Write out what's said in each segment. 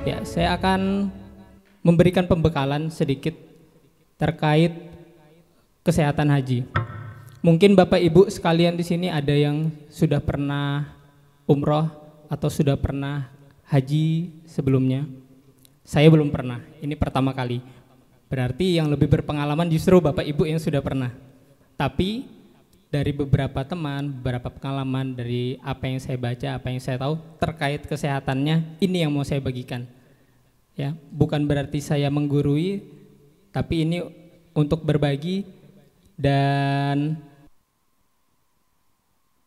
Ya, saya akan memberikan pembekalan sedikit terkait kesehatan haji. Mungkin Bapak Ibu sekalian di sini ada yang sudah pernah umroh atau sudah pernah haji sebelumnya. Saya belum pernah, ini pertama kali. Berarti yang lebih berpengalaman justru Bapak Ibu yang sudah pernah. Tapi dari beberapa teman, beberapa pengalaman, dari apa yang saya baca, apa yang saya tahu terkait kesehatannya, ini yang mau saya bagikan. Ya, bukan berarti saya menggurui, tapi ini untuk berbagi dan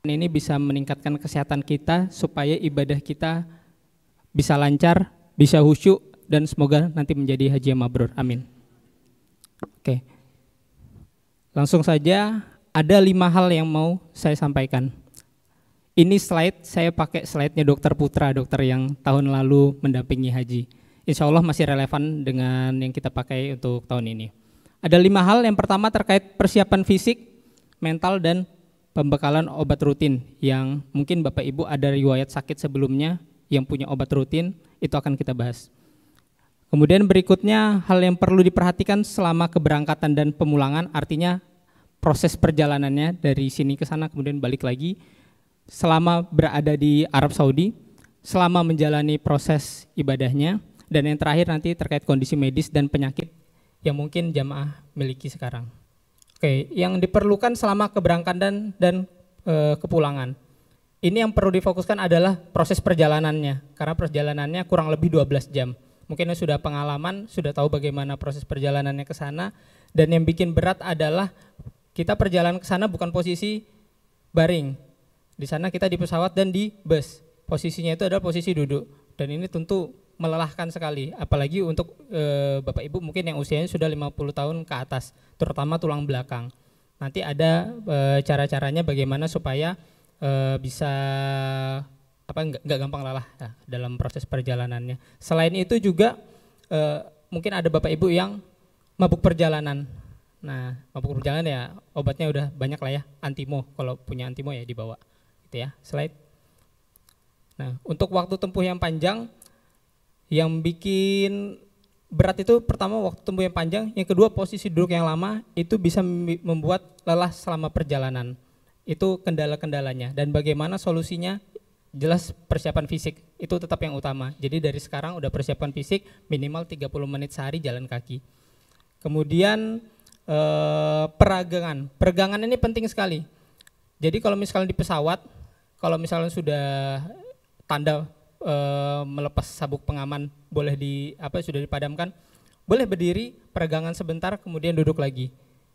ini bisa meningkatkan kesehatan kita supaya ibadah kita bisa lancar, bisa khusyuk, dan semoga nanti menjadi haji yang mabrur. Amin. Oke, langsung saja. Ada 5 hal yang mau saya sampaikan. Ini slide, saya pakai slide-nya Dokter Putra, dokter yang tahun lalu mendampingi haji. Insya Allah masih relevan dengan yang kita pakai untuk tahun ini. Ada 5 hal, yang pertama terkait persiapan fisik, mental, dan pembekalan obat rutin. Yang mungkin Bapak Ibu ada riwayat sakit sebelumnya yang punya obat rutin, itu akan kita bahas. Kemudian berikutnya, hal yang perlu diperhatikan selama keberangkatan dan pemulangan, artinya proses perjalanannya dari sini ke sana kemudian balik lagi, selama berada di Arab Saudi, selama menjalani proses ibadahnya, dan yang terakhir nanti terkait kondisi medis dan penyakit yang mungkin jamaah miliki sekarang. Oke, yang diperlukan selama keberangkatan dan kepulangan. Ini yang perlu difokuskan adalah proses perjalanannya, karena perjalanannya kurang lebih 12 jam. Mungkin yang sudah pengalaman, sudah tahu bagaimana proses perjalanannya ke sana, dan yang bikin berat adalah kita perjalanan ke sana bukan posisi baring. Di sana kita di pesawat dan di bus. Posisinya itu adalah posisi duduk. Dan ini tentu melelahkan sekali. Apalagi untuk Bapak Ibu mungkin yang usianya sudah 50 tahun ke atas. Terutama tulang belakang. Nanti ada cara-caranya bagaimana supaya bisa nggak gampang lelah dalam proses perjalanannya. Selain itu juga mungkin ada Bapak Ibu yang mabuk perjalanan. Nah, mabuk perjalanan ya obatnya udah banyak lah ya, antimo, kalau punya antimo ya dibawa, gitu ya, slide. Nah, untuk waktu tempuh yang panjang, yang bikin berat itu pertama waktu tempuh yang panjang, yang kedua posisi duduk yang lama, itu bisa membuat lelah selama perjalanan. Itu kendala-kendalanya, dan bagaimana solusinya, jelas persiapan fisik, itu tetap yang utama. Jadi dari sekarang udah persiapan fisik, minimal 30 menit sehari jalan kaki. Kemudian peregangan ini penting sekali. Jadi kalau misalnya di pesawat, kalau misalnya sudah tanda melepas sabuk pengaman boleh sudah dipadamkan, boleh berdiri, peregangan sebentar, kemudian duduk lagi.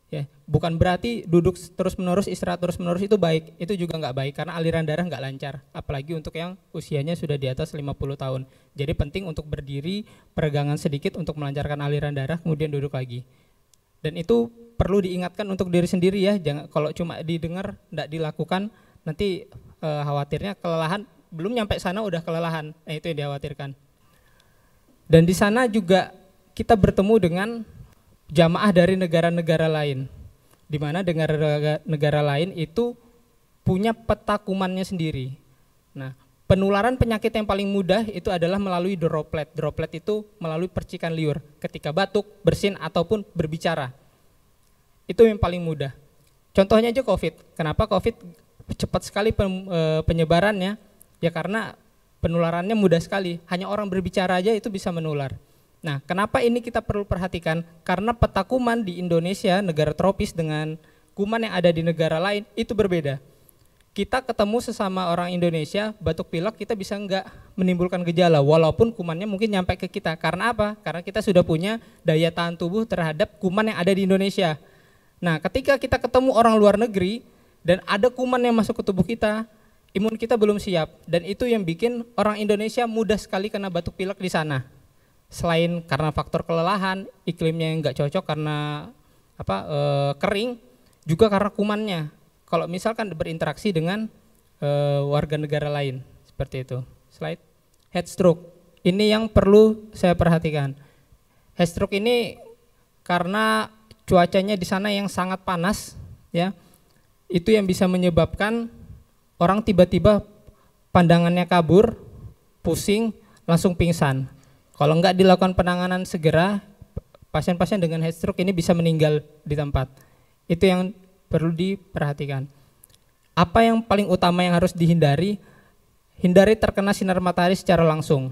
Ya, bukan berarti duduk terus menerus, istirahat terus menerus itu baik, itu juga nggak baik karena aliran darah nggak lancar, apalagi untuk yang usianya sudah di atas 50 tahun. Jadi penting untuk berdiri, peregangan sedikit untuk melancarkan aliran darah, kemudian duduk lagi. Dan itu perlu diingatkan untuk diri sendiri ya, jangan kalau cuma didengar tidak dilakukan, nanti khawatirnya kelelahan, belum nyampe sana udah kelelahan, itu yang dikhawatirkan. Dan di sana juga kita bertemu dengan jamaah dari negara-negara lain, di mana negara lain itu punya peta kumannya sendiri. Nah, penularan penyakit yang paling mudah itu adalah melalui droplet. Droplet itu melalui percikan liur ketika batuk, bersin, ataupun berbicara. Itu yang paling mudah. Contohnya aja COVID. Kenapa COVID cepat sekali penyebarannya? Ya karena penularannya mudah sekali. Hanya orang berbicara aja itu bisa menular. Nah, kenapa ini kita perlu perhatikan? Karena peta kuman di Indonesia, negara tropis, dengan kuman yang ada di negara lain itu berbeda. Kita ketemu sesama orang Indonesia, batuk pilek kita bisa enggak menimbulkan gejala walaupun kumannya mungkin nyampe ke kita. Karena apa? Karena kita sudah punya daya tahan tubuh terhadap kuman yang ada di Indonesia. Nah, ketika kita ketemu orang luar negeri dan ada kuman yang masuk ke tubuh kita, imun kita belum siap, dan itu yang bikin orang Indonesia mudah sekali kena batuk pilek di sana. Selain karena faktor kelelahan, iklimnya yang enggak cocok karena kering, juga karena kumannya. Kalau misalkan berinteraksi dengan warga negara lain, seperti itu. Slide. Heat stroke, ini yang perlu saya perhatikan. Heat stroke ini karena cuacanya di sana yang sangat panas, ya, itu yang bisa menyebabkan orang tiba-tiba pandangannya kabur, pusing, langsung pingsan. Kalau nggak dilakukan penanganan segera, pasien-pasien dengan heat stroke ini bisa meninggal di tempat. Itu yang perlu diperhatikan. Apa yang paling utama yang harus dihindari? Hindari terkena sinar matahari secara langsung.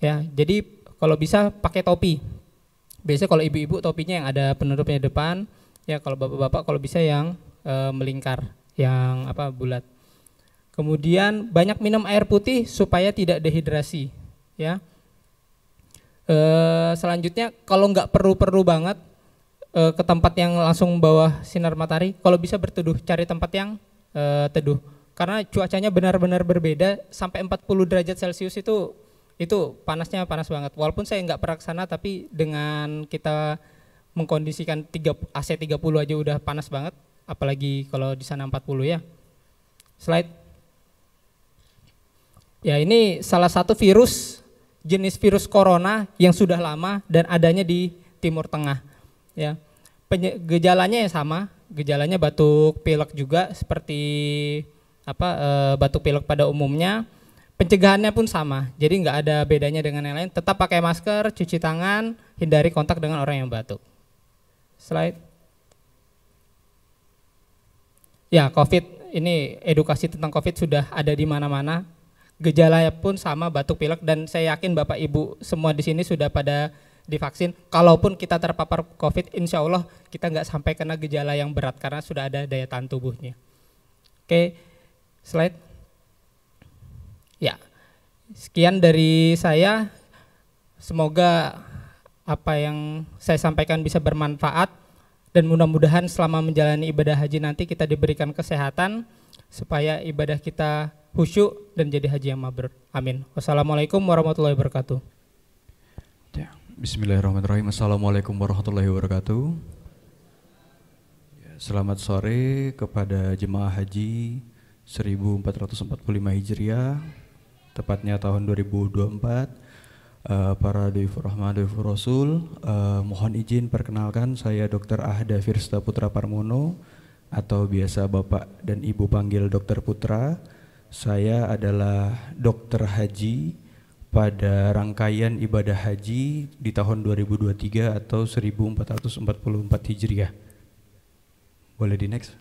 Ya, jadi kalau bisa pakai topi. Biasanya kalau ibu-ibu topinya yang ada penutupnya depan, ya kalau bapak-bapak kalau bisa yang melingkar, yang bulat. Kemudian banyak minum air putih supaya tidak dehidrasi, ya. Selanjutnya kalau nggak perlu banget ke tempat yang langsung bawah sinar matahari, kalau bisa berteduh, cari tempat yang teduh. Karena cuacanya benar-benar berbeda, sampai 40 derajat Celcius itu panasnya panas banget. Walaupun saya nggak pernah kesana, tapi dengan kita mengkondisikan AC 30 aja udah panas banget, apalagi kalau di sana 40 ya. Slide. Ya, ini salah satu jenis virus corona yang sudah lama dan adanya di Timur Tengah. Ya, gejalanya sama, gejalanya batuk pilek juga seperti batuk pilek pada umumnya. Pencegahannya pun sama, jadi nggak ada bedanya dengan yang lain. Tetap pakai masker, cuci tangan, hindari kontak dengan orang yang batuk. Slide. Ya, COVID ini edukasi tentang COVID sudah ada di mana-mana. Gejalanya pun sama, batuk pilek, dan saya yakin Bapak Ibu semua di sini sudah pada divaksin. Kalaupun kita terpapar COVID, insya Allah kita nggak sampai kena gejala yang berat karena sudah ada daya tahan tubuhnya. Oke, slide. Ya, sekian dari saya. Semoga apa yang saya sampaikan bisa bermanfaat dan mudah-mudahan selama menjalani ibadah haji nanti kita diberikan kesehatan supaya ibadah kita khusyuk dan jadi haji yang mabrur. Amin. Wassalamualaikum warahmatullahi wabarakatuh. Ya, bismillahirrahmanirrahim. Assalamualaikum warahmatullahi wabarakatuh. Ya, selamat sore kepada jemaah haji 1445 Hijriah, tepatnya tahun 2024. Para Dhaifur Rahman, Dhaifur Rasul, mohon izin perkenalkan, saya Dr. Ahda Firsta Putra Parmono atau biasa Bapak dan Ibu panggil Dr. Putra. Saya adalah dokter haji pada rangkaian ibadah haji di tahun 2023 atau 1444 Hijriah. Boleh di next?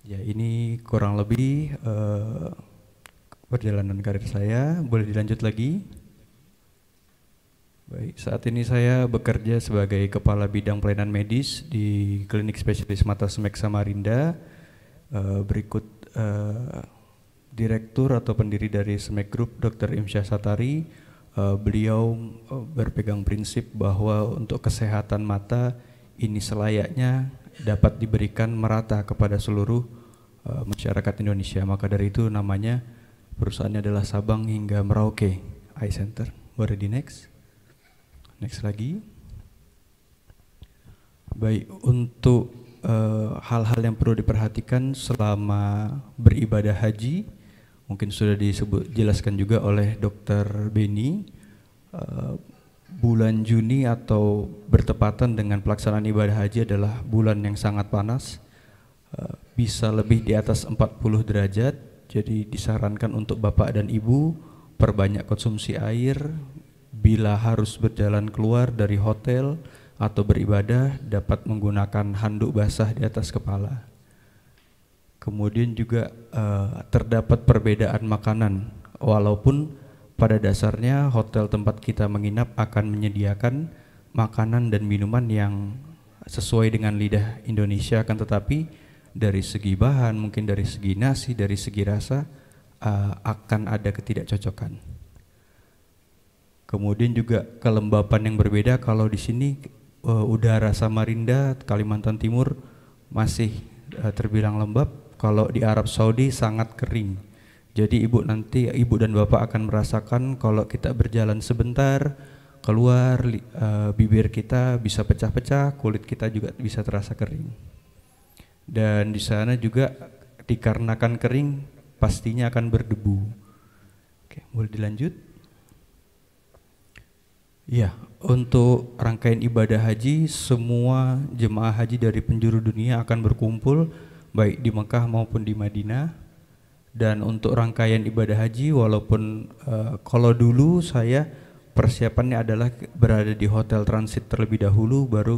Ya, ini kurang lebih perjalanan karir saya. Boleh dilanjut lagi? Baik, saat ini saya bekerja sebagai Kepala Bidang Pelayanan Medis di Klinik Spesialis Mata Smek Samarinda. Berikut Direktur atau pendiri dari Smek Group, Dr. Imsyah Satari. Beliau berpegang prinsip bahwa untuk kesehatan mata ini selayaknya dapat diberikan merata kepada seluruh masyarakat Indonesia. Maka dari itu namanya perusahaannya adalah Sabang hingga Merauke Eye Center. Boleh di next? Next lagi. Baik, untuk hal-hal yang perlu diperhatikan selama beribadah haji mungkin sudah dijelaskan juga oleh Dr. Beni. Bulan Juni atau bertepatan dengan pelaksanaan ibadah haji adalah bulan yang sangat panas, bisa lebih di atas 40 derajat. Jadi disarankan untuk Bapak dan Ibu perbanyak konsumsi air. Bila harus berjalan keluar dari hotel atau beribadah, dapat menggunakan handuk basah di atas kepala. Kemudian juga terdapat perbedaan makanan, walaupun pada dasarnya hotel tempat kita menginap akan menyediakan makanan dan minuman yang sesuai dengan lidah Indonesia, akan tetapi dari segi bahan, mungkin dari segi nasi, dari segi rasa akan ada ketidakcocokan. Kemudian juga kelembapan yang berbeda. Kalau di sini udara Samarinda, Kalimantan Timur masih terbilang lembab. Kalau di Arab Saudi sangat kering. Jadi ibu dan bapak akan merasakan kalau kita berjalan sebentar keluar, bibir kita bisa pecah-pecah, kulit kita juga bisa terasa kering. Dan di sana juga dikarenakan kering pastinya akan berdebu. Oke, boleh dilanjut? Ya, untuk rangkaian ibadah haji, semua jemaah haji dari penjuru dunia akan berkumpul baik di Mekah maupun di Madinah. Dan untuk rangkaian ibadah haji, walaupun kalau dulu saya persiapannya adalah berada di hotel transit terlebih dahulu, baru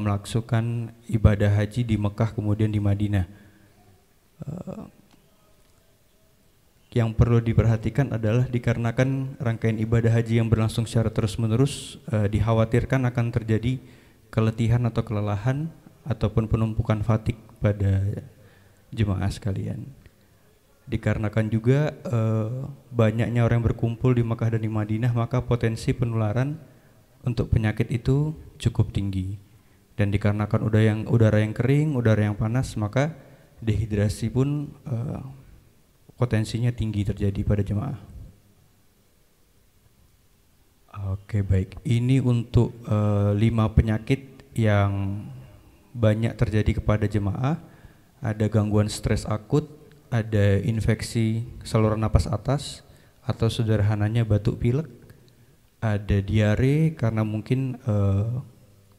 melakukan ibadah haji di Mekah kemudian di Madinah. Yang perlu diperhatikan adalah dikarenakan rangkaian ibadah haji yang berlangsung secara terus-menerus, dikhawatirkan akan terjadi keletihan atau kelelahan ataupun penumpukan fatik pada jemaah sekalian. Dikarenakan juga banyaknya orang yang berkumpul di Mekah dan di Madinah, maka potensi penularan untuk penyakit itu cukup tinggi. Dan dikarenakan udara yang kering, udara yang panas, maka dehidrasi pun potensinya tinggi terjadi pada jemaah. Oke, baik. Ini untuk 5 penyakit yang banyak terjadi kepada jemaah. Ada gangguan stres akut, ada infeksi saluran napas atas atau sederhananya batuk pilek, ada diare karena mungkin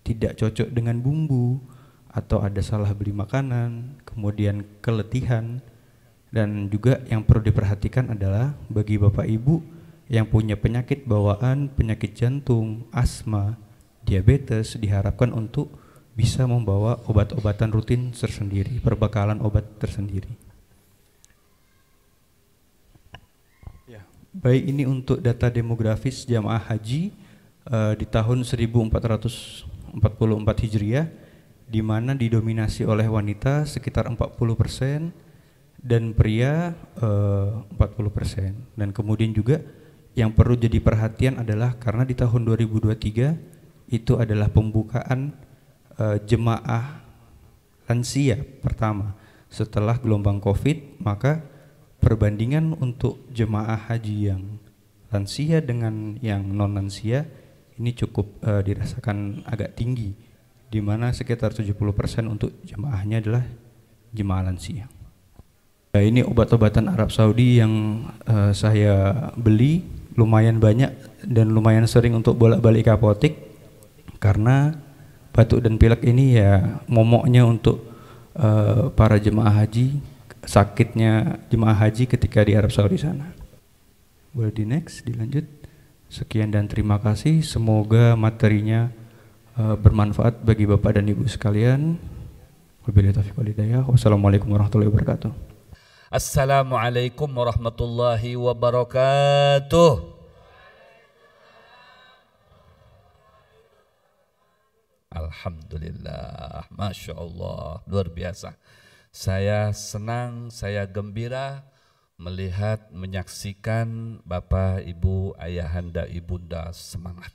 tidak cocok dengan bumbu atau ada salah beli makanan, kemudian keletihan. Dan juga yang perlu diperhatikan adalah bagi Bapak Ibu yang punya penyakit bawaan, penyakit jantung, asma, diabetes, diharapkan untuk bisa membawa obat-obatan rutin tersendiri, perbekalan obat tersendiri. Ya, baik, ini untuk data demografis jamaah haji di tahun 1444 Hijriah, di mana didominasi oleh wanita sekitar 40% dan pria 40%. Dan kemudian juga yang perlu jadi perhatian adalah karena di tahun 2023 itu adalah pembukaan jemaah lansia pertama setelah gelombang Covid, maka perbandingan untuk jemaah haji yang lansia dengan yang non lansia ini cukup dirasakan agak tinggi, di mana sekitar 70% untuk jemaahnya adalah jemaah lansia. Ini obat-obatan Arab Saudi yang saya beli lumayan banyak dan lumayan sering untuk bolak-balik ke apotek, karena batuk dan pilek ini ya momoknya untuk para jemaah haji, sakitnya jemaah haji ketika di Arab Saudi sana. Boleh di next, dilanjut. Sekian dan terima kasih, semoga materinya bermanfaat bagi Bapak dan Ibu sekalian. Wabillahi taufiq wal hidayah. Wassalamualaikum warahmatullahi wabarakatuh. Assalamualaikum warahmatullahi wabarakatuh. Alhamdulillah, Masya Allah, luar biasa. Saya senang, saya gembira melihat, menyaksikan Bapak, Ibu, Ayahanda, Ibunda semangat.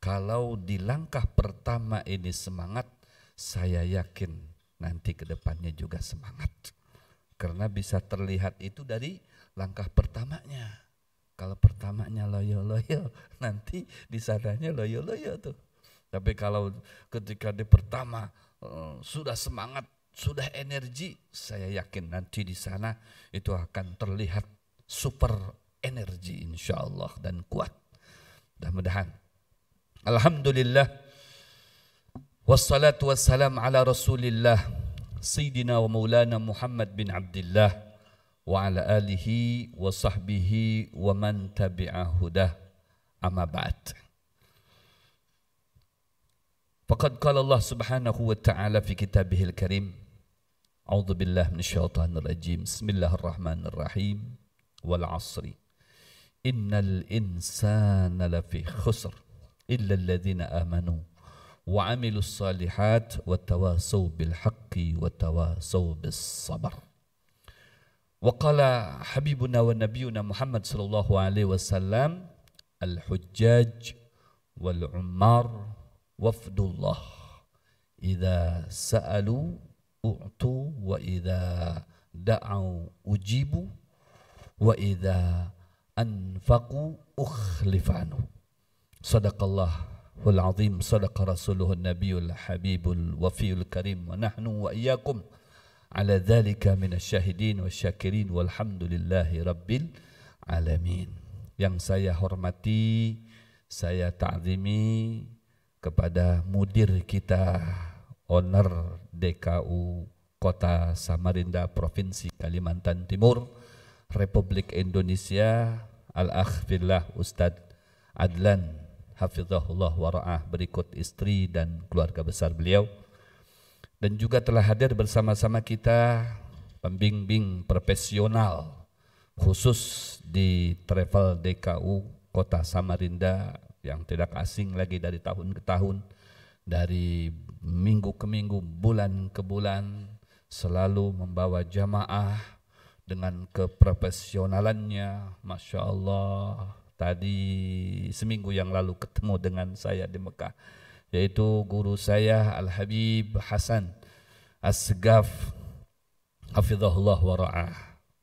Kalau di langkah pertama ini semangat, saya yakin nanti ke depannya juga semangat. Karena bisa terlihat itu dari langkah pertamanya. Kalau pertamanya loyo-loyo, nanti di sananya loyo-loyo tuh. Tapi kalau ketika di pertama sudah semangat, sudah energi, saya yakin nanti di sana itu akan terlihat super energi insya Allah dan kuat. Mudah-mudahan. Alhamdulillah. Wassalatu wassalam ala Rasulillah Sayyidina wa Maulana Muhammad bin Abdullah wa ala alihi wa sahbihi wa man tabi'ah hudah, amma ba'd. Faqad qala Allah subhanahu wa ta'ala fi kitabihil karim, a'udzu billahi minasyaitonir rajim, bismillahirrahmanirrahim, wal 'asri innal insana lafi khusr illa alladhina amanu wa 'amilus salihat wa tawasaw bil haqqi wa tawasaw bis sabr. Wa qala habibuna wa nabiyuna Muhammad sallallahu alaihi wasallam, al hujjaj wal ummar wafdullah idza sa'alu u'tu wa idza da'u ujibu wa idza anfaqu ukhlifanu. Sadaqallah wal azim, sadaqa rasuluhun nabiyul habibul wafiyul karim, wa nahnu wa iyyakum ala dzalika minasyahidin wasyakirin walhamdulillahi rabbil alamin. Yang saya hormati, saya ta'zimi kepada mudir kita, owner DKU Kota Samarinda, Provinsi Kalimantan Timur, Republik Indonesia, Al-Akh Fillah Ustadz Adlan Hafizahullah Wara'ah, berikut istri dan keluarga besar beliau. Dan juga telah hadir bersama-sama kita pembimbing profesional khusus di Travel DKU Kota Samarinda yang tidak asing lagi dari tahun ke tahun, dari minggu ke minggu, bulan ke bulan, selalu membawa jamaah dengan keprofesionalannya. Masya Allah, tadi seminggu yang lalu ketemu dengan saya di Mekah, yaitu guru saya Al-Habib Hasan As-Segaf Hafizahullah Wara'ah.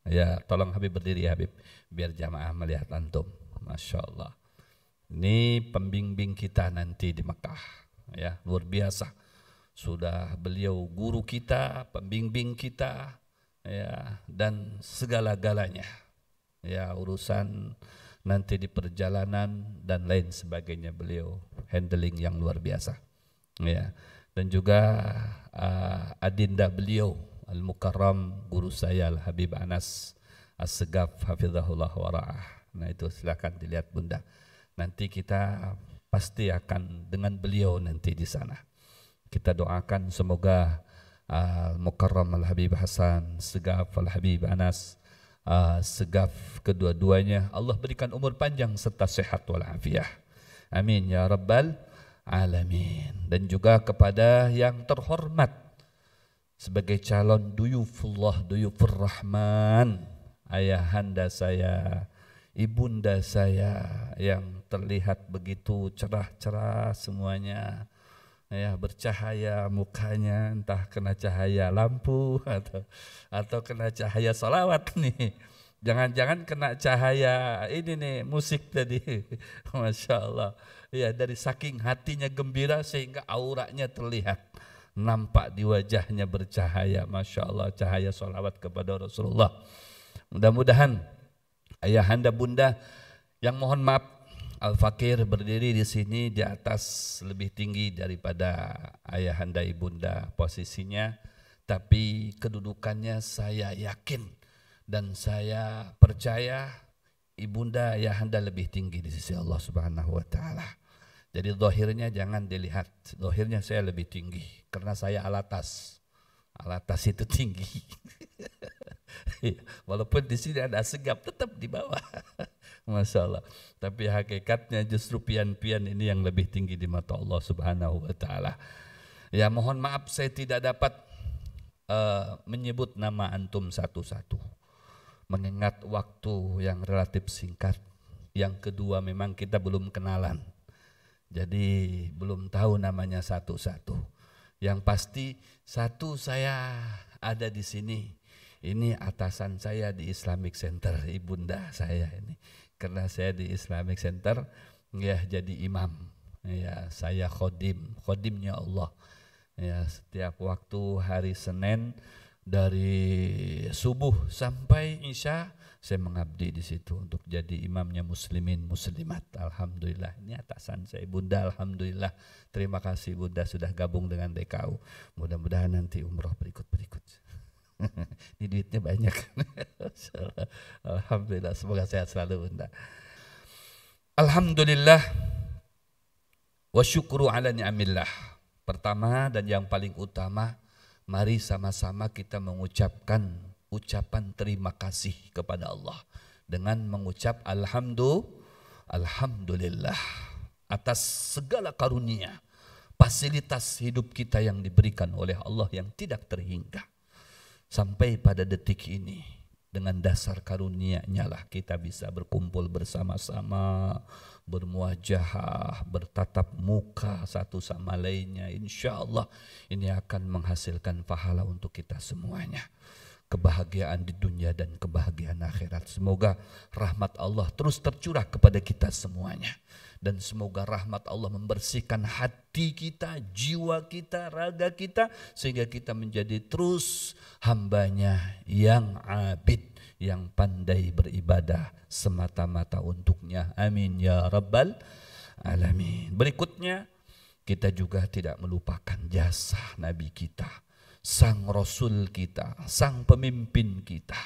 Ya, tolong Habib berdiri ya Habib, biar jamaah melihat antum. Masya Allah, ini pembimbing kita nanti di Mekah, ya, luar biasa. Sudah beliau guru kita, pembimbing kita, ya, dan segala-galanya, ya, urusan nanti di perjalanan dan lain sebagainya beliau handling yang luar biasa, ya. Dan juga adinda beliau Al-Mukarram, guru saya Al-Habib Anas As-Segaf Hafizahullah Wara'ah. Nah itu silakan dilihat Bunda, nanti kita pasti akan dengan beliau nanti di sana. Kita doakan semoga Al-Mukarram Al-Habib Hasan Segaf Al-Habib Anas Segaf kedua-duanya Allah berikan umur panjang serta sehat walafiat. Amin ya rabbal alamin. Dan juga kepada yang terhormat sebagai calon duyufullah, duyufur rahman, ayahanda saya, ibunda saya yang terlihat begitu cerah-cerah semuanya, ya, bercahaya mukanya, entah kena cahaya lampu atau kena cahaya salawat nih, jangan-jangan kena cahaya ini nih musik tadi. Masya Allah, ya, dari saking hatinya gembira sehingga auranya terlihat, nampak di wajahnya bercahaya. Masya Allah, cahaya salawat kepada Rasulullah. Mudah-mudahan ayahanda bunda yang mohon maaf Al-Fakir berdiri di sini di atas lebih tinggi daripada ayahanda ibunda posisinya, tapi kedudukannya saya yakin dan saya percaya ibunda ayahanda lebih tinggi di sisi Allah Subhanahu wa taala. Jadi zahirnya jangan dilihat, zahirnya saya lebih tinggi karena saya alatas. Alatas itu tinggi. Walaupun di sini ada Segaf tetap di bawah. Masya Allah. Tapi hakikatnya justru pian-pian ini yang lebih tinggi di mata Allah Subhanahu wa taala. Ya, mohon maaf saya tidak dapat menyebut nama antum satu-satu, mengingat waktu yang relatif singkat. Yang kedua, memang kita belum kenalan, jadi belum tahu namanya satu-satu. Yang pasti satu, saya ada di sini. Ini atasan saya di Islamic Center, ibunda saya ini. Karena saya di Islamic Center, ya, jadi imam. Ya, saya khodimnya Allah. Ya, setiap waktu hari Senin dari subuh sampai Isya saya mengabdi di situ untuk jadi imamnya muslimin muslimat. Alhamdulillah, ini atasan saya Bunda. Alhamdulillah, terima kasih Bunda sudah gabung dengan DKU. Mudah-mudahan nanti umroh berikut-berikut. Ini duitnya banyak. Alhamdulillah, semoga sehat selalu Bunda. Alhamdulillah wa syukru ala ni'amillah. Pertama dan yang paling utama, mari sama-sama kita mengucapkan ucapan terima kasih kepada Allah dengan mengucap alhamdulillah atas segala karunia, fasilitas hidup kita yang diberikan oleh Allah yang tidak terhingga. Sampai pada detik ini, dengan dasar karunia-Nya lah kita bisa berkumpul bersama-sama, bermuajahah, bertatap muka satu sama lainnya. Insya Allah ini akan menghasilkan pahala untuk kita semuanya. Kebahagiaan di dunia dan kebahagiaan akhirat. Semoga rahmat Allah terus tercurah kepada kita semuanya. Dan semoga rahmat Allah membersihkan hati kita, jiwa kita, raga kita, sehingga kita menjadi terus hambanya yang abid, yang pandai beribadah semata-mata untuknya. Amin ya rabbal alamin. Berikutnya, kita juga tidak melupakan jasa Nabi kita sang Rasul kita, sang pemimpin kita,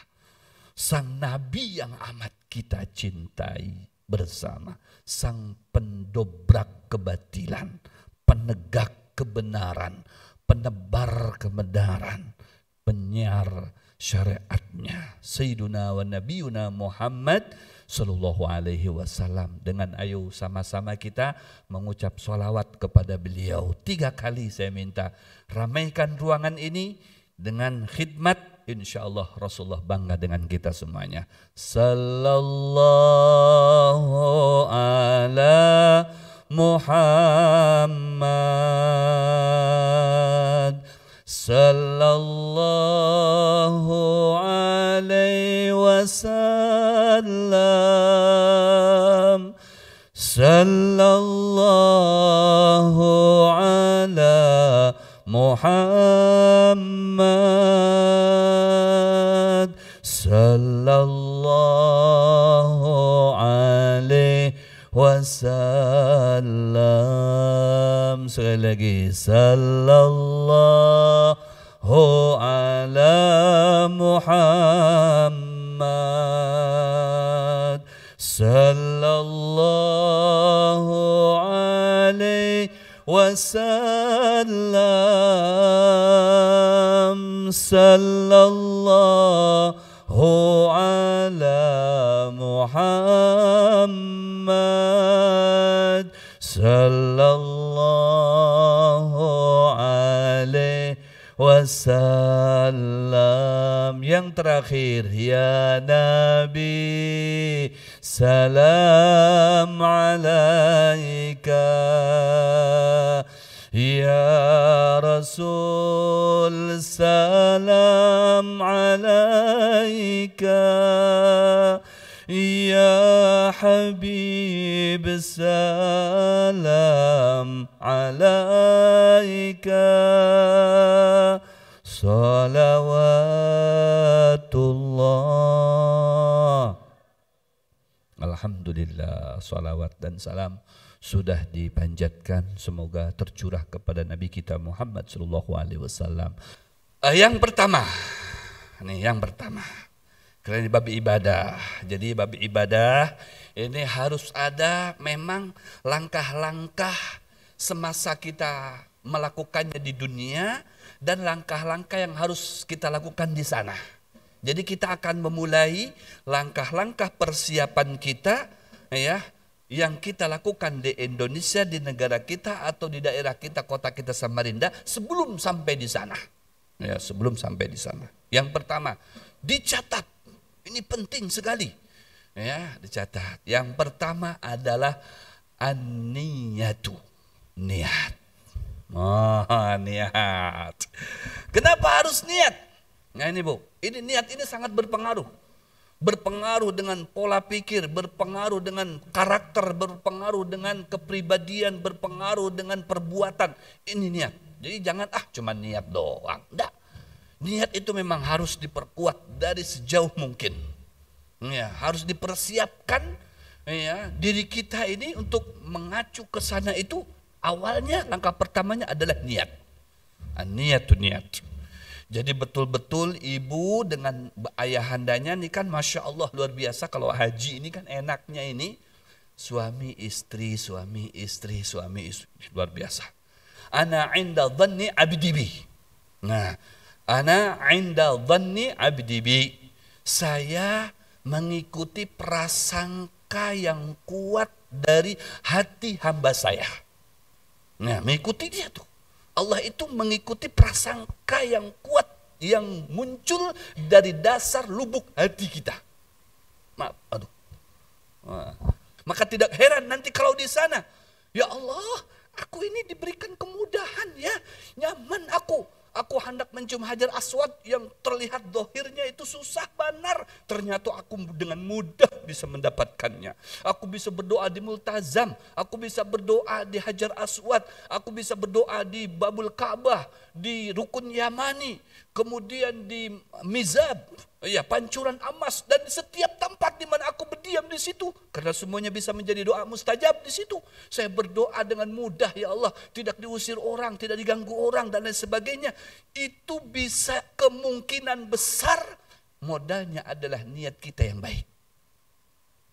sang Nabi yang amat kita cintai bersama, sang pendobrak kebatilan, penegak kebenaran, penebar kebenaran, penyiar syariatnya, Sayyiduna wa Nabiyuna Muhammad Sallallahu Alaihi Wasallam. Dengan ayo sama-sama kita mengucap sholawat kepada beliau 3 kali. Saya minta ramaikan ruangan ini dengan khidmat, insyaallah Rasulullah bangga dengan kita semuanya. Sallallahu ala Muhammad, sallallahu alaihi wasallam, sallallahu ala Muhammad, sallallahu alaihi wasallam. Sekali lagi, sallallahu ala Muhammad, sallallahu alaihi wasallam, sallallahu ala Muhammad, sallallahu alaihi wasallam. Yang terakhir, ya Nabi, salam alaika, ya Rasul, salam alaika, ya Habib, salam alaika, salawatullah. Alhamdulillah, salawat dan salam sudah dipanjatkan, semoga tercurah kepada Nabi kita Muhammad sallallahu alaihi wasallam. Yang pertama, karena ini bab ibadah. Jadi bab ibadah ini harus ada memang langkah-langkah semasa kita melakukannya di dunia dan langkah-langkah yang harus kita lakukan di sana. Jadi kita akan memulai langkah-langkah persiapan kita ya, yang kita lakukan di Indonesia, di negara kita atau di daerah kita, kota kita Samarinda sebelum sampai di sana. Ya, sebelum sampai di sana. Yang pertama, dicatat. Ini penting sekali. Ya, dicatat. Yang pertama adalah an-niyatu. Niat. Niat. Kenapa harus niat? Nah ini Bu, ini niat ini sangat berpengaruh. Berpengaruh dengan pola pikir, berpengaruh dengan karakter, berpengaruh dengan kepribadian, berpengaruh dengan perbuatan. Ini niat. Jadi jangan cuma niat doang. Enggak. Niat itu memang harus diperkuat dari sejauh mungkin. Ya, harus dipersiapkan ya, diri kita ini untuk mengacu ke sana itu. Awalnya langkah pertamanya adalah niat. Niat. Jadi betul-betul ibu dengan ayahandanya ini kan Masya Allah luar biasa. Kalau haji ini kan enaknya ini suami istri luar biasa. Ana inda dhanni abdi bi. Nah, ana inda dhanni abdi bi. Saya mengikuti prasangka yang kuat dari hati hamba saya. Nah, mengikuti dia tuh. Allah itu mengikuti prasangka yang kuat yang muncul dari dasar lubuk hati kita. Maka tidak heran nanti kalau di sana, ya Allah, aku ini diberikan kemudahan ya, nyaman aku hendak mencium hajar aswad yang terlihat dohirnya itu susah benar. Ternyata aku dengan mudah bisa mendapatkannya. Aku bisa berdoa di multazam, aku bisa berdoa di hajar aswad, aku bisa berdoa di babul Ka'bah, di rukun Yamani. kemudian di mizab, ya pancuran emas, dan setiap tempat di mana aku berdiam di situ, karena semuanya bisa menjadi doa mustajab di situ. Saya berdoa dengan mudah, ya Allah, tidak diusir orang, tidak diganggu orang dan lain sebagainya. Itu bisa kemungkinan besar modalnya adalah niat kita yang baik.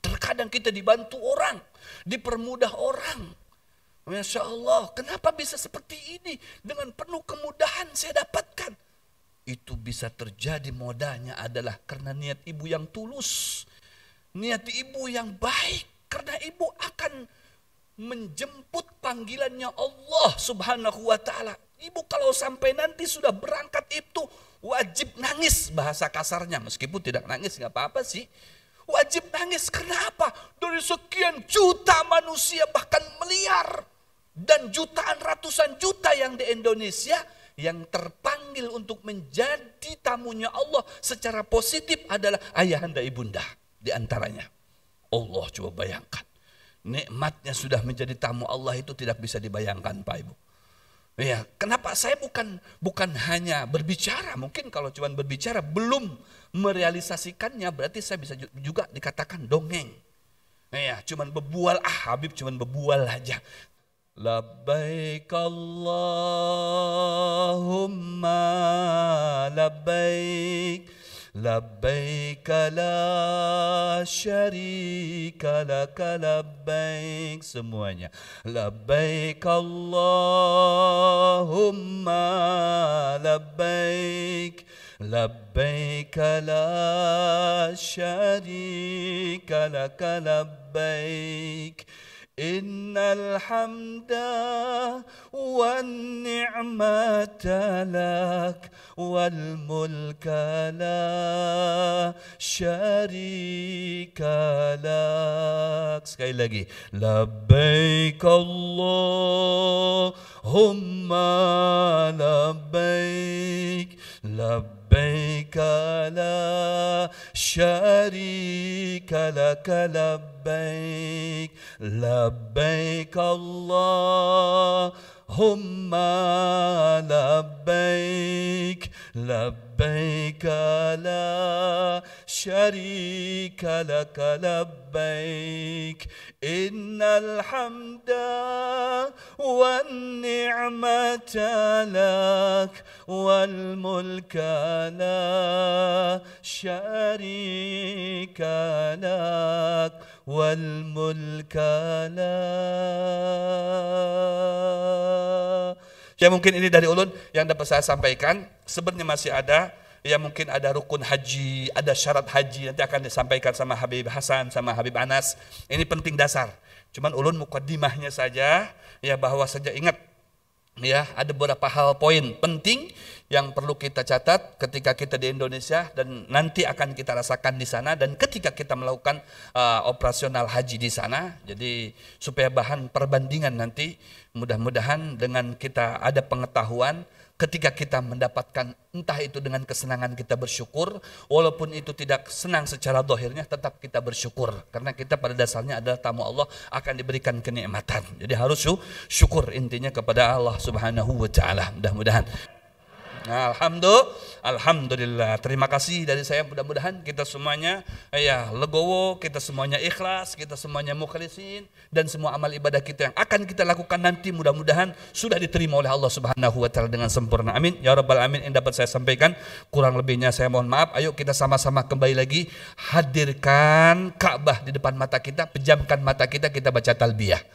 Terkadang kita dibantu orang, dipermudah orang. Masya Allah, kenapa bisa seperti ini? Dengan penuh kemudahan saya dapatkan. Itu bisa terjadi modalnya adalah karena niat ibu yang tulus, niat ibu yang baik, karena ibu akan menjemput panggilannya Allah Subhanahu wa ta'ala. Ibu kalau sampai nanti sudah berangkat itu wajib nangis, bahasa kasarnya, meskipun tidak nangis nggak apa-apa sih. Wajib nangis, kenapa? Dari sekian juta manusia, bahkan miliar dan jutaan ratusan juta yang di Indonesia, yang terpanggil untuk menjadi tamunya Allah secara positif adalah ayahanda ibunda di antaranya. Allah, coba bayangkan, nikmatnya sudah menjadi tamu Allah itu tidak bisa dibayangkan Pak Ibu. Ya, kenapa saya bukan hanya berbicara, mungkin kalau cuma berbicara belum merealisasikannya berarti saya bisa juga dikatakan dongeng. Ya, cuman bebual, Habib cuman bebual aja. Labbaik Allahumma labbaik, labbaik la syarika laka labbaik, semuanya. Labbaik Allahumma labbaik, labbaik la syarika laka labbaik. Innal hamda wan ni'mata lak wal mulka la syarika lak. Sekali lagi, labbaik Allahumma labbaik, labbaik la syarika laka labbaik, labbaik Allahumma labbaik, labbaik la syarika laka labbaik. Innal hamda wan ni'mata lak wal mulka la syarika lak wal mulka la. Ya, mungkin ini dari ulun yang dapat saya sampaikan. Sebenarnya masih ada, ya mungkin ada rukun haji, ada syarat haji, nanti akan disampaikan sama Habib Hasan, sama Habib Anas. Ini penting dasar. Cuman ulun mukaddimahnya saja, ya bahwa saja ingat, ya ada beberapa hal poin penting yang perlu kita catat ketika kita di Indonesia dan nanti akan kita rasakan di sana dan ketika kita melakukan operasional haji di sana. Jadi supaya bahan perbandingan nanti, mudah-mudahan dengan kita ada pengetahuan ketika kita mendapatkan, entah itu dengan kesenangan kita bersyukur, walaupun itu tidak senang secara dohirnya, tetap kita bersyukur. Karena kita pada dasarnya adalah tamu Allah, akan diberikan kenikmatan. Jadi harus syukur intinya kepada Allah Subhanahu wa ta'ala. Mudah-mudahan. Nah, alhamdulillah. Terima kasih dari saya. Mudah-mudahan kita semuanya ya legowo, kita semuanya ikhlas, kita semuanya mukhlisin, dan semua amal ibadah kita yang akan kita lakukan nanti mudah-mudahan sudah diterima oleh Allah Subhanahu wa ta'ala dengan sempurna. Amin ya rabbal alamin. Yang dapat saya sampaikan, kurang lebihnya saya mohon maaf. Ayo kita sama-sama kembali lagi hadirkan Ka'bah di depan mata kita, pejamkan mata kita, kita baca talbiyah.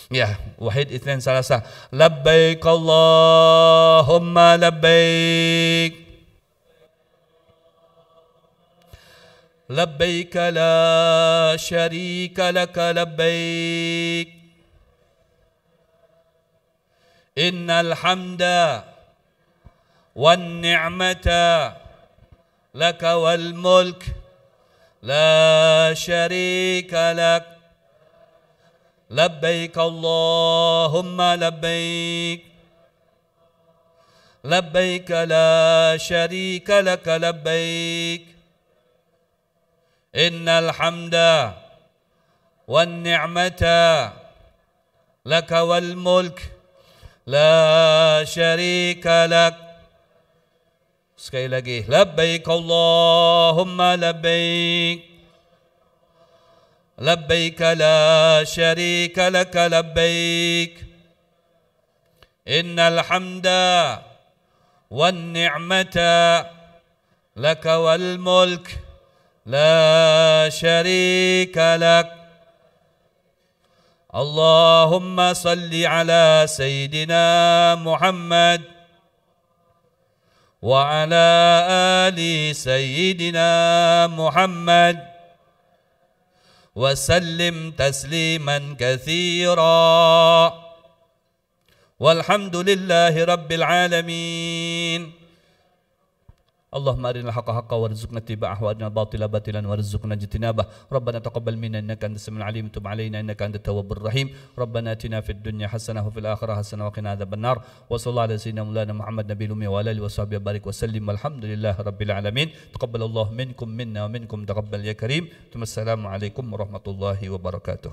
Ya, wahid itsnain salasa. Labbaik Allahumma labbaik, labbaik la syarika laka labbaik, innal hamda wan ni'mata laka wal mulk la syarika lak. Labbaik Allahumma labbaik, labbaik la syarika laka labbaik, innal hamda wan ni'mata laka wal mulk la syarika lak. Sekali lagi, labbaik Allahumma labbaik, labbaik la syarika laka labbaik, innal hamda wan ni'mata laka wal mulk la syarika lak. Allahumma salli ala Sayyidina Muhammad وعلى آل سيدنا محمد وسلم تسليما كثيرا والحمد لله رب العالمين. اللهم أرنا الحق حقا وارزقنا اتباعه وأرنا الباطل باطلا وارزقنا اجتنابه. ربنا تقبل منا إنك أنت السميع العليم، تب علينا إنك أنت التواب الرحيم. ربنا آتنا في الدنيا حسنة وفي الآخرة حسنة وقنا عذاب النار. وصلى الله على سيدنا مولانا محمد نبي الأمي وعلى آله وصحبه وبارك وسلم والحمد لله رب العالمين. تقبل الله منكم منا ومنكم تقبل يا كريم. ثم السلام عليكم ورحمة الله وبركاته.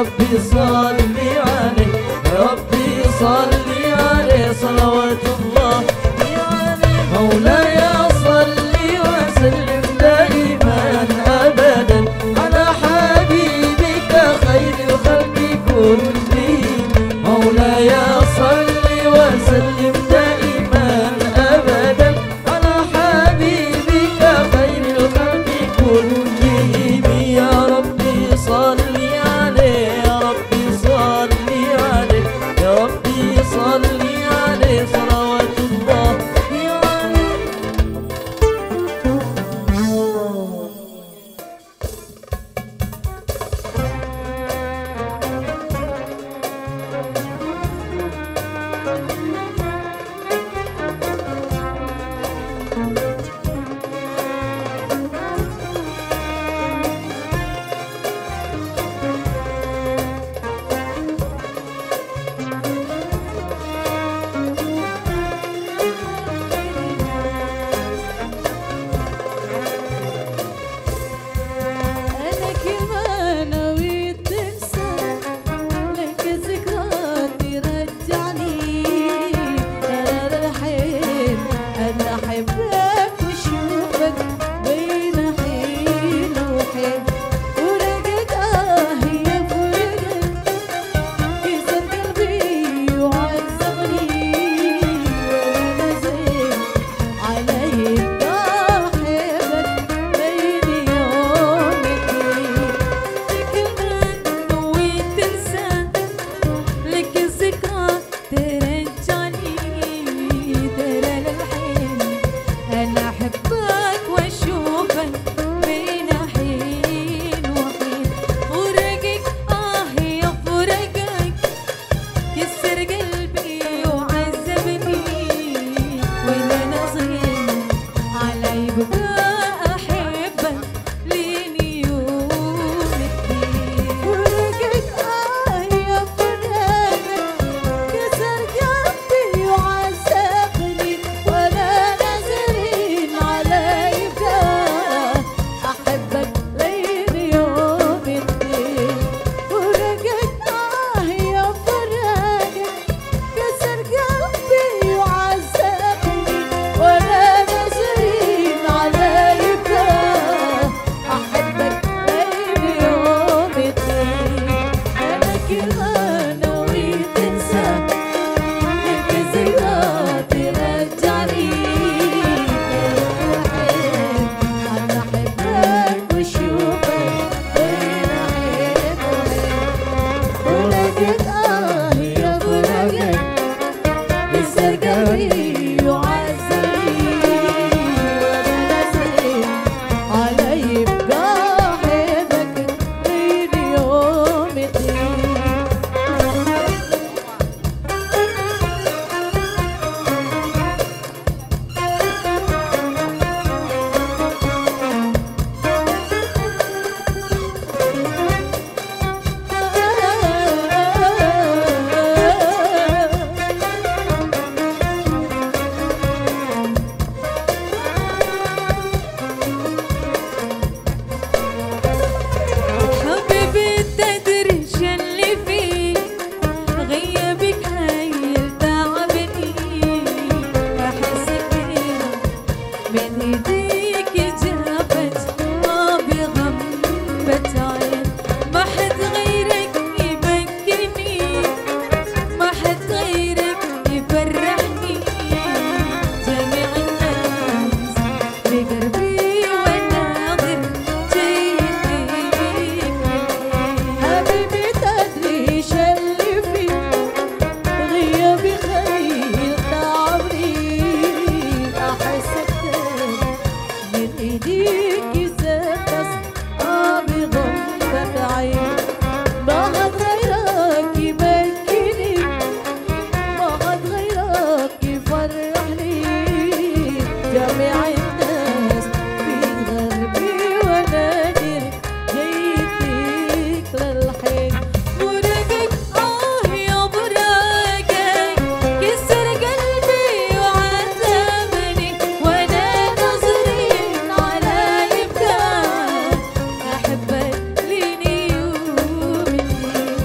ربي صل عليه يا ربي صل عليه صلوات الله عليه مولاي صل وسلم دائما أبدا على حبيبك خير الخلق كلهم مولاي صل وسلم دائما أبدا على حبيبك خير الخلق كلهم يا ربي صل عليه يا ربي صل عليه يا ربي صل عليه صلوات الله عليه أنا كمان نويت تنسى لك ذكرى ترجعني ترى الحين أنا أحبك وأشوفك بين حين وحين ورقك يا فرقك كسر قلبي وعذبني وأنا زين علي بحبك بين يوم الدين كمان نويت تنسى لك ذكرى ترجعني ترى للحين أنا أحبك وأشوفك بين حين وحين ورقك يا فرقك كسر قلبي وعذبني وانا نظيم علي بقى احبك لين يوم الدين فرقك يا فرقك كسر قلبي وعذبني وانا نظيم علي بقى احبك لين يوم الدين فرقك يا فرقك كسر قلبي وعذبني وانا نزرين عليك احبك لين يوم الدين انا كمان نويت تنسى لك ذكرى ترجعني انا احبك واشوفك بين حين وحين فرقك يا فرقك كسر قلبي وعذبني وانا نزرين علي بقى احبك لين يوم الدين حبيبي تدري شلي فيه غيابك هايل تعبني احس بيها من ايديك جابت ما بغمبة عين ما حد غيرك يبكيني ما حد غيرك يفرحني جميع الناس بقربي وناظر جيتك حبيبي تدري شلي فيه غيابي خير تعبني أحسك من إيديك سبس بغمضة عين ما حد غيرك يبكيني ما حد غيرك يفرحني جميع الناس بتغربي ونادر جيتك للحين فرقك يا فرقك كسر قلبي وعذبني وانا نظرين على يبكى احبك لين يوم الدين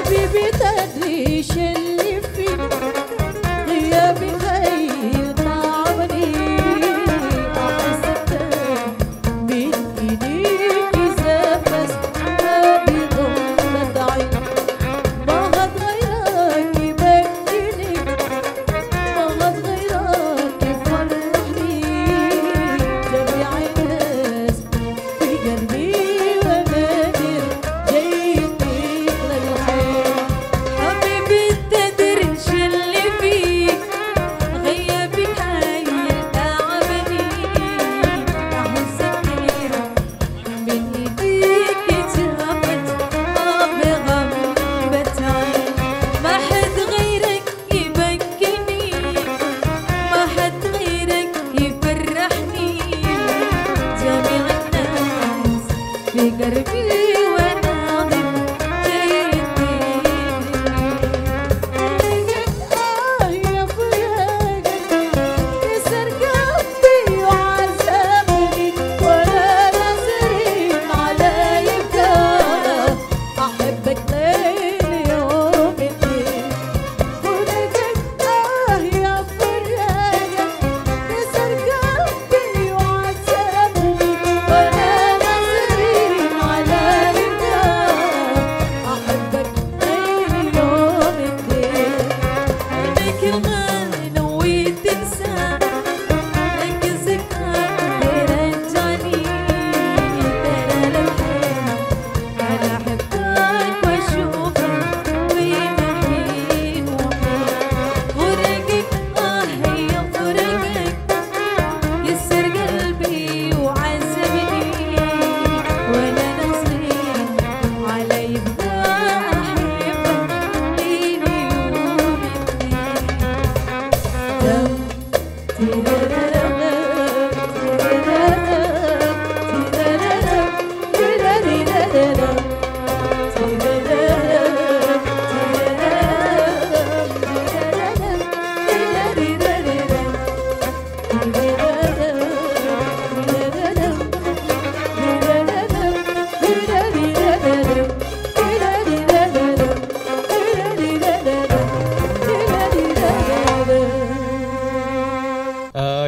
حبيبي تدري اللي فيه غيابي خير تعبني أحسك من إيديك زفز ما بضمة عين ما غد غيرك يبكيني ما غد غيرك يفرحني جميع الناس في قلبي ونادر جايتني للحياة حبيبي تدريش اللي فيك غيابك هايل تعبني أحسك من إيديك اتهبت بغمبة عين ما حد غيرك يبكيني ما حد غيرك يفرحني جميع الناس في قلبي وناظر جايتني يا فراقك كسر قلبي وعذبني ولا نظرين على يبكى أحبك ليل يوم الدين فراقك يا فراقك كسر قلبي وعذبني ولا نظرين على يبكى أحبك ليل يوم الدين عينك الغالي نويت تنسى لك الذكرى يرجعني ترى للحين أنا أحبك وأشوفك وين حين وحين فراقك يا فراقك كسر قلبي وعذبني ولا نصير على يبقى أحبك لين يوم الدين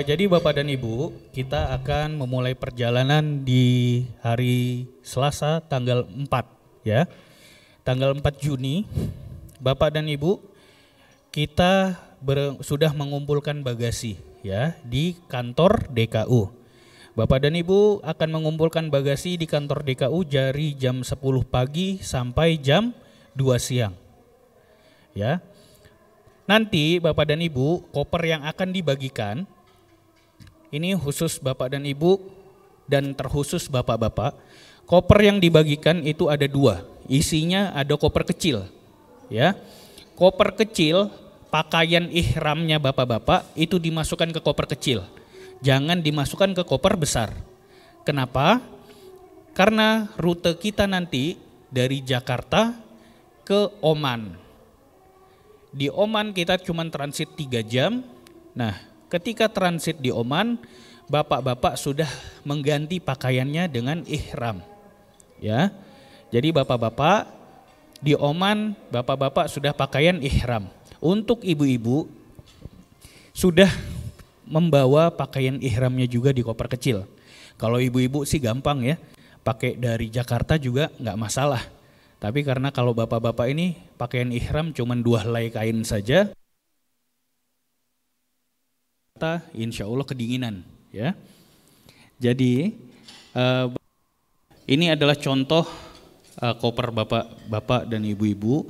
Jadi Bapak dan Ibu, kita akan memulai perjalanan di hari Selasa tanggal 4 ya. Tanggal 4 Juni, Bapak dan Ibu, kita sudah mengumpulkan bagasi ya di kantor DKU. Bapak dan Ibu akan mengumpulkan bagasi di kantor DKU dari jam 10 pagi sampai jam 2 siang. Ya. Nanti Bapak dan Ibu, koper yang akan dibagikan ini khusus Bapak dan Ibu dan terkhusus Bapak-bapak. Koper yang dibagikan itu ada 2. Isinya ada koper kecil. Ya. Koper kecil, pakaian ihramnya Bapak-bapak itu dimasukkan ke koper kecil. Jangan dimasukkan ke koper besar. Kenapa? Karena rute kita nanti dari Jakarta ke Oman. Di Oman kita cuma transit 3 jam. Nah, ketika transit di Oman, bapak-bapak sudah mengganti pakaiannya dengan ihram. Ya. Jadi bapak-bapak di Oman, bapak-bapak sudah pakaian ihram. Untuk ibu-ibu sudah membawa pakaian ihramnya juga di koper kecil. Kalau ibu-ibu sih gampang ya, pakai dari Jakarta juga nggak masalah. Tapi karena kalau bapak-bapak ini pakaian ihram cuma 2 helai kain saja, insya Allah kedinginan ya. Jadi ini adalah contoh koper bapak-bapak dan ibu-ibu.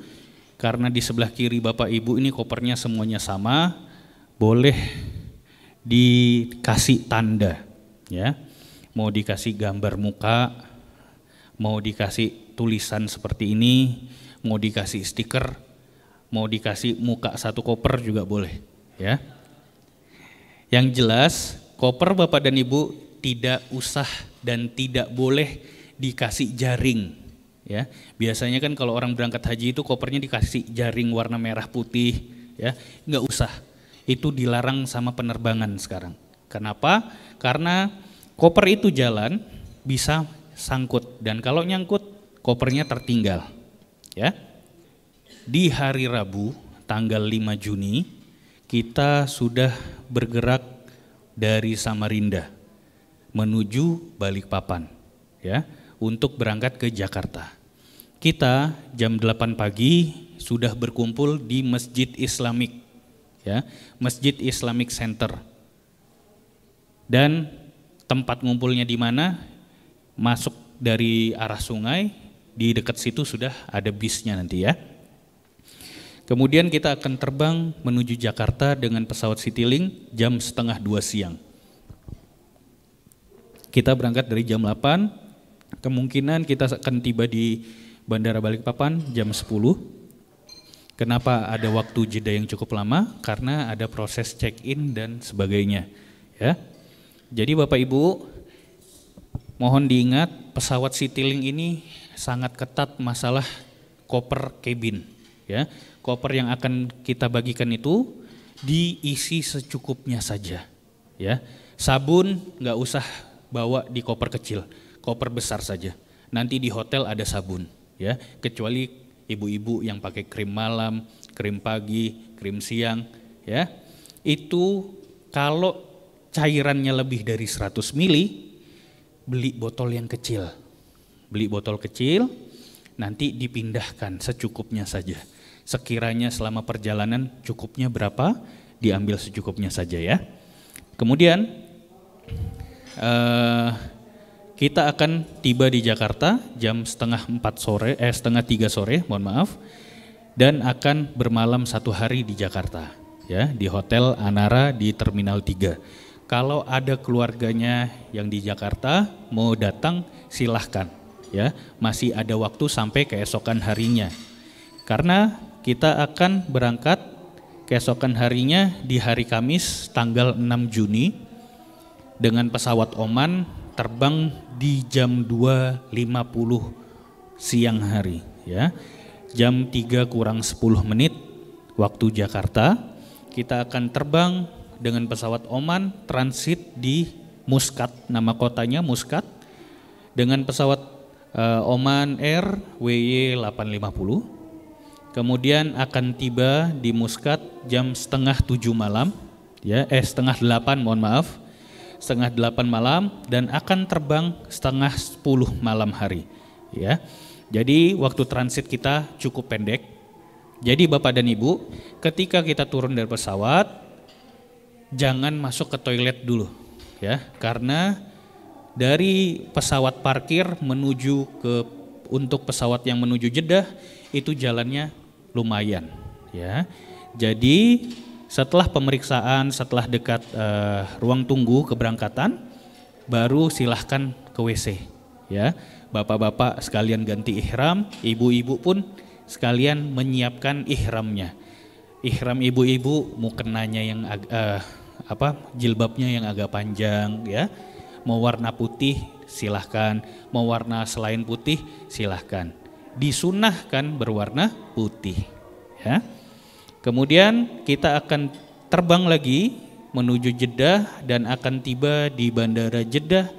Karena di sebelah kiri bapak ibu ini kopernya semuanya sama, boleh dikasih tanda ya. Mau dikasih gambar muka, mau dikasih tulisan seperti ini, mau dikasih stiker, mau dikasih muka satu koper juga boleh ya. Yang jelas koper bapak dan ibu tidak usah dan tidak boleh dikasih jaring ya. Biasanya kan kalau orang berangkat haji itu kopernya dikasih jaring warna merah putih ya, nggak usah. Itu dilarang sama penerbangan sekarang. Kenapa? Karena koper itu jalan bisa sangkut dan kalau nyangkut kopernya tertinggal ya. di hari Rabu tanggal 5 Juni kita sudah bergerak dari Samarinda menuju Balikpapan ya, untuk berangkat ke Jakarta. Kita jam 8 pagi sudah berkumpul di Masjid Islamik ya, Masjid Islamic Center. Dan tempat ngumpulnya di mana? Masuk dari arah sungai, di dekat situ sudah ada bisnya nanti ya. Kemudian kita akan terbang menuju Jakarta dengan pesawat Citylink jam 1:30 siang. Kita berangkat dari jam 8, kemungkinan kita akan tiba di Bandara Balikpapan jam 10. Kenapa ada waktu jeda yang cukup lama? Karena ada proses check-in dan sebagainya ya. Jadi Bapak Ibu, mohon diingat pesawat Citylink ini sangat ketat masalah koper cabin ya. Koper yang akan kita bagikan itu diisi secukupnya saja ya. Sabun nggak usah bawa di koper kecil, koper besar saja. Nanti di hotel ada sabun ya, kecuali ibu-ibu yang pakai krim malam, krim pagi, krim siang ya. Itu kalau cairannya lebih dari 100 mili, beli botol yang kecil. Beli botol kecil, nanti dipindahkan secukupnya saja. Sekiranya selama perjalanan cukupnya berapa, diambil secukupnya saja ya. Kemudian kita akan tiba di Jakarta jam setengah 3 sore, mohon maaf, dan akan bermalam 1 hari di Jakarta ya, di Hotel Anara di Terminal 3. Kalau ada keluarganya yang di Jakarta mau datang silahkan ya, masih ada waktu sampai keesokan harinya. Karena kita akan berangkat keesokan harinya di hari Kamis tanggal 6 Juni dengan pesawat Oman terbang di jam 2.50 siang hari ya. Jam 3 kurang 10 menit waktu Jakarta kita akan terbang dengan pesawat Oman transit di Muscat, nama kotanya Muscat, dengan pesawat Oman Air WY 850. Kemudian akan tiba di Muscat jam 6:30 malam, ya, 7:30 mohon maaf, 7:30 malam, dan akan terbang 9:30 malam hari, ya. Jadi waktu transit kita cukup pendek. Jadi Bapak dan Ibu, ketika kita turun dari pesawat, jangan masuk ke toilet dulu, ya, karena dari pesawat parkir menuju untuk pesawat yang menuju Jeddah itu jalannya lumayan, ya. Jadi setelah pemeriksaan, setelah dekat ruang tunggu keberangkatan, baru silahkan ke WC, ya. Bapak-bapak sekalian ganti ihram, ibu-ibu pun sekalian menyiapkan ihramnya. Ihram ibu-ibu mukenanya yang jilbabnya yang agak panjang, ya. Mau warna putih silahkan, mau warna selain putih silahkan. Disunahkan berwarna putih, ya. Kemudian kita akan terbang lagi menuju Jeddah dan akan tiba di Bandara Jeddah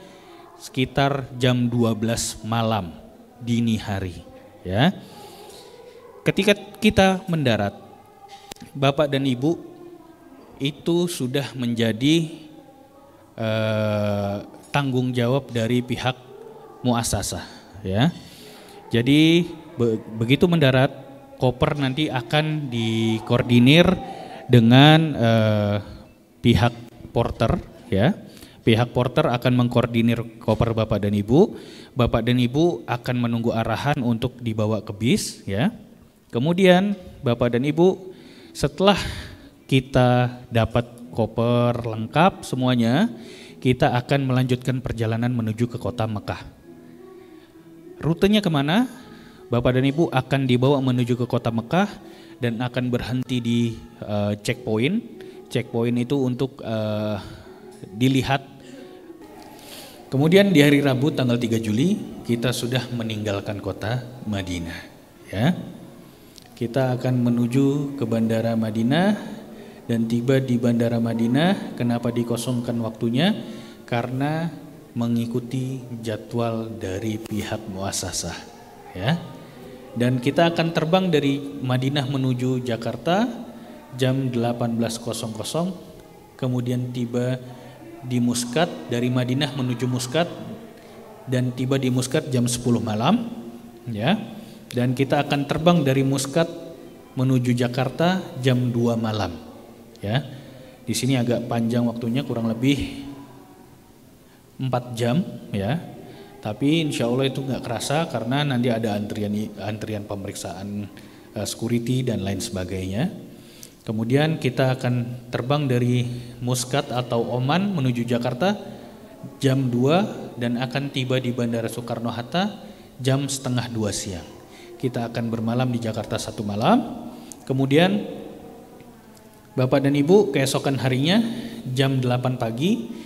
sekitar jam 12 malam dini hari, ya. Ketika kita mendarat, Bapak dan Ibu, itu sudah menjadi tanggung jawab dari pihak muasasah, ya. Jadi begitu mendarat, koper nanti akan dikoordinir dengan pihak porter, ya. Pihak porter akan mengkoordinir koper Bapak dan Ibu. Bapak dan Ibu akan menunggu arahan untuk dibawa ke bis, ya. Kemudian Bapak dan Ibu, setelah kita dapat koper lengkap semuanya, kita akan melanjutkan perjalanan menuju ke kota Mekah. Rutenya kemana? Bapak dan Ibu akan dibawa menuju ke kota Mekah dan akan berhenti di checkpoint. Checkpoint itu untuk dilihat. Kemudian di hari Rabu tanggal 3 Juli kita sudah meninggalkan kota Madinah, ya. Kita akan menuju ke Bandara Madinah dan tiba di Bandara Madinah. Kenapa dikosongkan waktunya? Karena mengikuti jadwal dari pihak muasasah, ya. Dan kita akan terbang dari Madinah menuju Jakarta jam 18.00, kemudian tiba di Muscat, dari Madinah menuju Muscat dan tiba di Muscat jam 10 malam, ya. Dan kita akan terbang dari Muscat menuju Jakarta jam 2 malam, ya. Di sini agak panjang waktunya, kurang lebih 4 jam, ya. Tapi insya Allah itu nggak kerasa karena nanti ada antrian pemeriksaan security dan lain sebagainya. Kemudian kita akan terbang dari Muscat atau Oman menuju Jakarta jam 2 dan akan tiba di Bandara Soekarno-Hatta jam 1:30 siang. Kita akan bermalam di Jakarta 1 malam. Kemudian Bapak dan Ibu keesokan harinya jam 8 pagi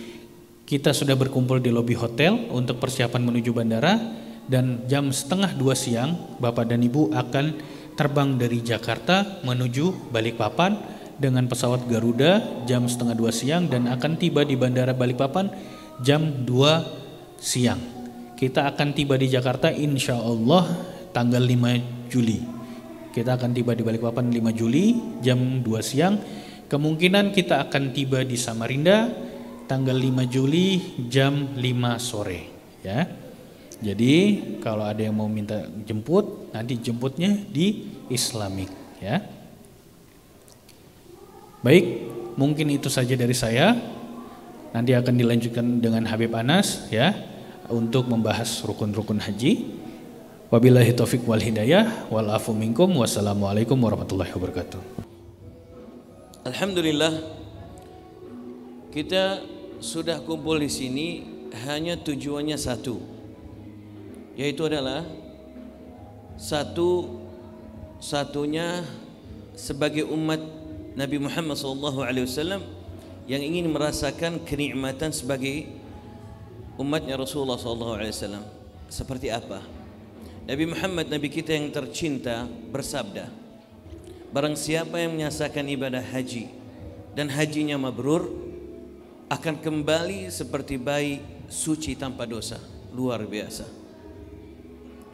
kita sudah berkumpul di lobi hotel untuk persiapan menuju bandara, dan jam 1:30 siang Bapak dan Ibu akan terbang dari Jakarta menuju Balikpapan dengan pesawat Garuda jam 1:30 siang dan akan tiba di Bandara Balikpapan jam 2 siang. Kita akan tiba di Jakarta insya Allah tanggal 5 Juli. Kita akan tiba di Balikpapan 5 Juli jam 2 siang. Kemungkinan kita akan tiba di Samarinda tanggal 5 Juli jam 5 sore, ya. Jadi kalau ada yang mau minta jemput, nanti jemputnya di Islamic, ya. Baik, mungkin itu saja dari saya. Nanti akan dilanjutkan dengan Habib Anas, ya, untuk membahas rukun-rukun haji. Wabillahi taufik wal hidayah wal afu minkum. Wassalamualaikum warahmatullahi wabarakatuh. Alhamdulillah, kita sudah kumpul di sini hanya tujuannya satu, yaitu adalah satunya sebagai umat Nabi Muhammad SAW yang ingin merasakan kenikmatan sebagai umatnya Rasulullah SAW. Seperti apa? Nabi Muhammad, Nabi kita yang tercinta, bersabda, barang siapa yang menyaksikan ibadah haji dan hajinya mabrur, akan kembali seperti bayi suci tanpa dosa. Luar biasa.